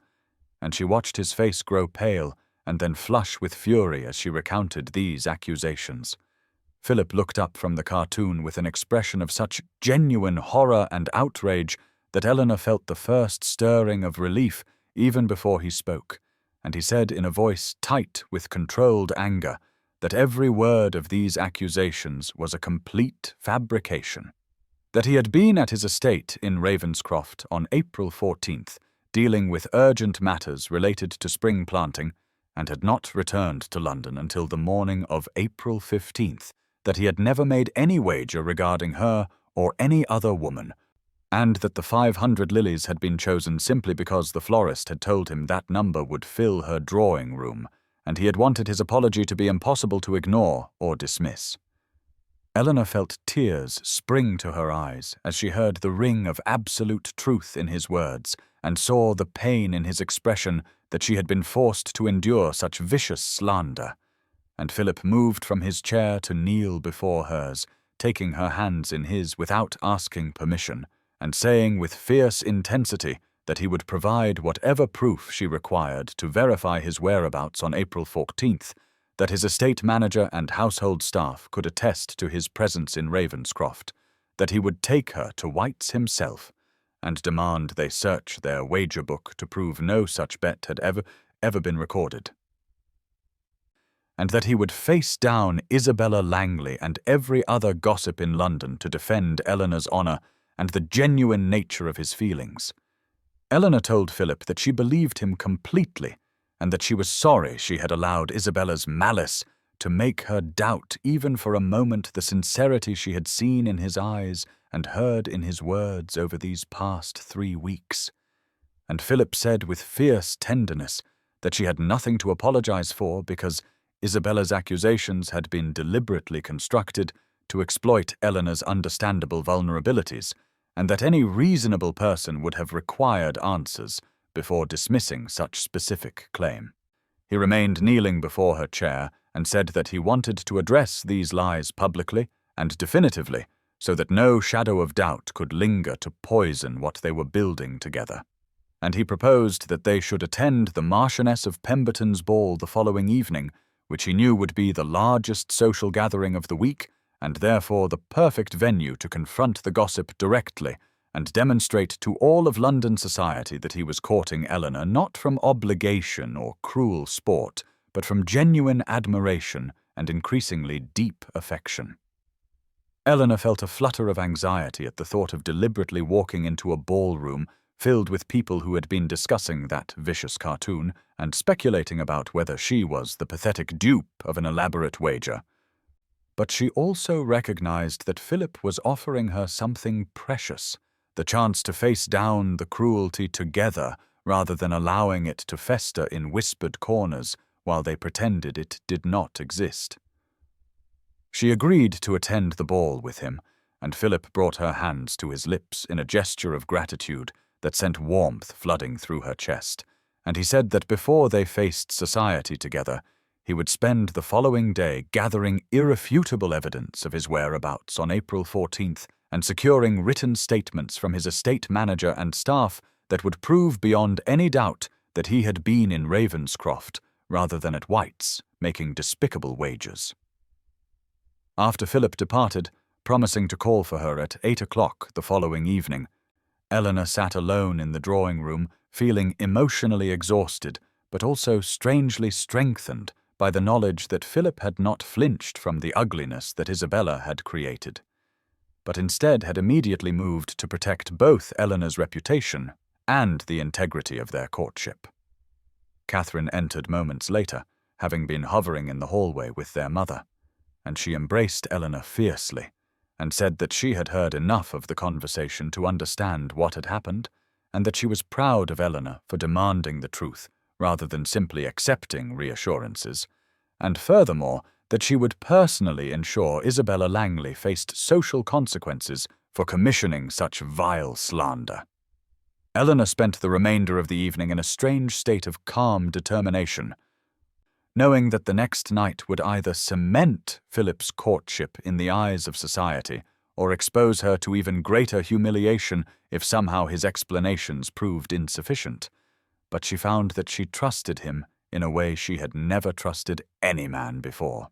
and she watched his face grow pale and then flush with fury as she recounted these accusations. Philip looked up from the cartoon with an expression of such genuine horror and outrage that Eleanor felt the first stirring of relief even before he spoke, and he said in a voice tight with controlled anger that every word of these accusations was a complete fabrication. That he had been at his estate in Ravenscroft on April 14th, dealing with urgent matters related to spring planting, and had not returned to London until the morning of April 15th, that he had never made any wager regarding her or any other woman, and that the 500 lilies had been chosen simply because the florist had told him that number would fill her drawing-room, and he had wanted his apology to be impossible to ignore or dismiss. Eleanor felt tears spring to her eyes as she heard the ring of absolute truth in his words, and saw the pain in his expression that she had been forced to endure such vicious slander. And Philip moved from his chair to kneel before hers, taking her hands in his without asking permission, and saying with fierce intensity that he would provide whatever proof she required to verify his whereabouts on April 14th, that his estate manager and household staff could attest to his presence in Ravenscroft, that he would take her to White's himself, and demand they search their wager book to prove no such bet had ever been recorded, and that he would face down Isabella Langley and every other gossip in London to defend Eleanor's honour and the genuine nature of his feelings. Eleanor told Philip that she believed him completely, and that she was sorry she had allowed Isabella's malice to make her doubt even for a moment the sincerity she had seen in his eyes and heard in his words over these past 3 weeks. And Philip said with fierce tenderness that she had nothing to apologize for because Isabella's accusations had been deliberately constructed to exploit Eleanor's understandable vulnerabilities, and that any reasonable person would have required answers before dismissing such specific claim. He remained kneeling before her chair and said that he wanted to address these lies publicly and definitively, so that no shadow of doubt could linger to poison what they were building together. And he proposed that they should attend the Marchioness of Pemberton's ball the following evening, which he knew would be the largest social gathering of the week, and therefore the perfect venue to confront the gossip directly and demonstrate to all of London society that he was courting Eleanor not from obligation or cruel sport, but from genuine admiration and increasingly deep affection. Eleanor felt a flutter of anxiety at the thought of deliberately walking into a ballroom filled with people who had been discussing that vicious cartoon and speculating about whether she was the pathetic dupe of an elaborate wager. But she also recognized that Philip was offering her something precious, the chance to face down the cruelty together rather than allowing it to fester in whispered corners while they pretended it did not exist. She agreed to attend the ball with him, and Philip brought her hands to his lips in a gesture of gratitude that sent warmth flooding through her chest, and he said that before they faced society together, he would spend the following day gathering irrefutable evidence of his whereabouts on April 14th and securing written statements from his estate manager and staff that would prove beyond any doubt that he had been in Ravenscroft rather than at White's, making despicable wagers. After Philip departed, promising to call for her at 8 o'clock the following evening, Eleanor sat alone in the drawing-room, feeling emotionally exhausted, but also strangely strengthened by the knowledge that Philip had not flinched from the ugliness that Isabella had created, but instead had immediately moved to protect both Eleanor's reputation and the integrity of their courtship. Catherine entered moments later, having been hovering in the hallway with their mother, and she embraced Eleanor fiercely and said that she had heard enough of the conversation to understand what had happened, and that she was proud of Eleanor for demanding the truth rather than simply accepting reassurances, and furthermore, that she would personally ensure Isabella Langley faced social consequences for commissioning such vile slander. Eleanor spent the remainder of the evening in a strange state of calm determination, knowing that the next night would either cement Philip's courtship in the eyes of society or expose her to even greater humiliation if somehow his explanations proved insufficient. But she found that she trusted him in a way she had never trusted any man before.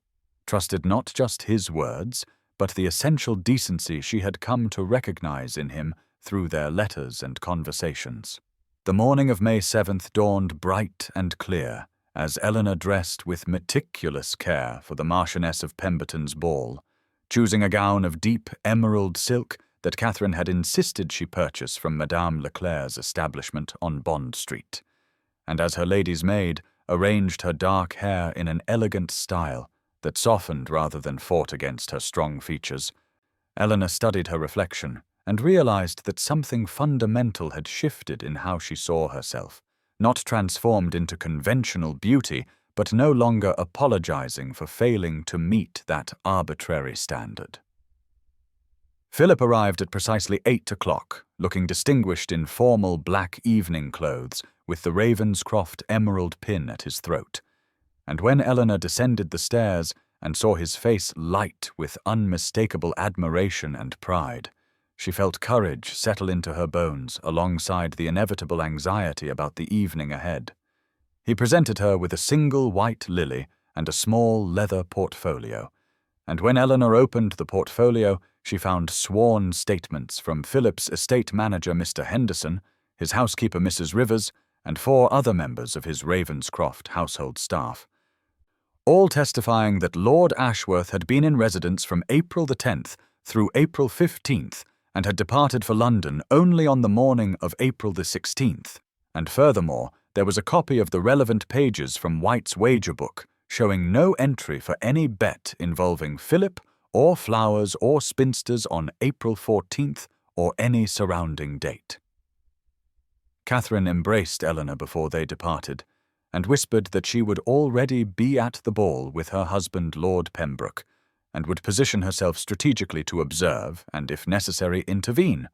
Trusted not just his words, but the essential decency she had come to recognize in him through their letters and conversations. The morning of May 7th dawned bright and clear, as Eleanor dressed with meticulous care for the Marchioness of Pemberton's ball, choosing a gown of deep emerald silk that Catherine had insisted she purchase from Madame Leclerc's establishment on Bond Street, and as her lady's maid arranged her dark hair in an elegant style that softened rather than fought against her strong features, Eleanor studied her reflection and realized that something fundamental had shifted in how she saw herself, not transformed into conventional beauty, but no longer apologizing for failing to meet that arbitrary standard. Philip arrived at precisely 8 o'clock, looking distinguished in formal black evening clothes with the Ravenscroft emerald pin at his throat, and when Eleanor descended the stairs and saw his face light with unmistakable admiration and pride, she felt courage settle into her bones alongside the inevitable anxiety about the evening ahead. He presented her with a single white lily and a small leather portfolio, and when Eleanor opened the portfolio, she found sworn statements from Philip's estate manager, Mr. Henderson, his housekeeper, Mrs. Rivers, and 4 other members of his Ravenscroft household staff, all testifying that Lord Ashworth had been in residence from April the 10th through April 15th and had departed for London only on the morning of April the 16th, and furthermore, there was a copy of the relevant pages from White's wager book showing no entry for any bet involving Philip or flowers or spinsters on April 14th or any surrounding date. Catherine embraced Eleanor before they departed, and whispered that she would already be at the ball with her husband Lord Pembroke, and would position herself strategically to observe and, if necessary, intervene,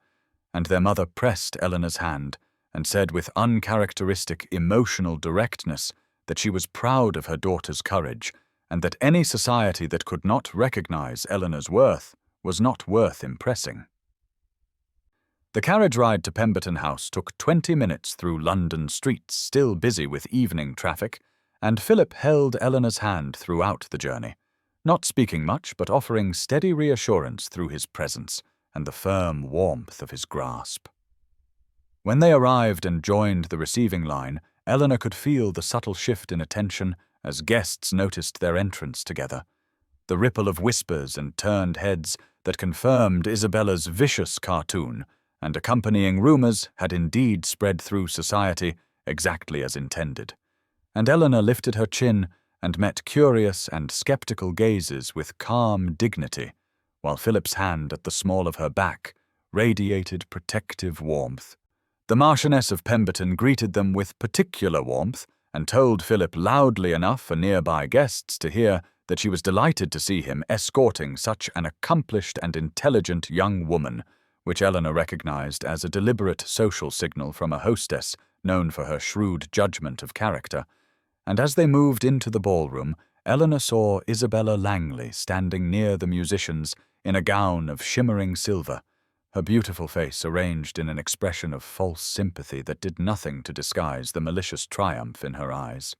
and their mother pressed Eleanor's hand and said with uncharacteristic emotional directness that she was proud of her daughter's courage, and that any society that could not recognize Eleanor's worth was not worth impressing. The carriage ride to Pemberton House took 20 minutes through London streets still busy with evening traffic, and Philip held Eleanor's hand throughout the journey, not speaking much but offering steady reassurance through his presence and the firm warmth of his grasp. When they arrived and joined the receiving line, Eleanor could feel the subtle shift in attention as guests noticed their entrance together, the ripple of whispers and turned heads that confirmed Isabella's vicious cartoon and accompanying rumors had indeed spread through society exactly as intended, and Eleanor lifted her chin and met curious and skeptical gazes with calm dignity, while Philip's hand at the small of her back radiated protective warmth. The Marchioness of Pemberton greeted them with particular warmth and told Philip loudly enough for nearby guests to hear that she was delighted to see him escorting such an accomplished and intelligent young woman, which Eleanor recognized as a deliberate social signal from a hostess known for her shrewd judgment of character. And as they moved into the ballroom, Eleanor saw Isabella Langley standing near the musicians in a gown of shimmering silver, her beautiful face arranged in an expression of false sympathy that did nothing to disguise the malicious triumph in her eyes.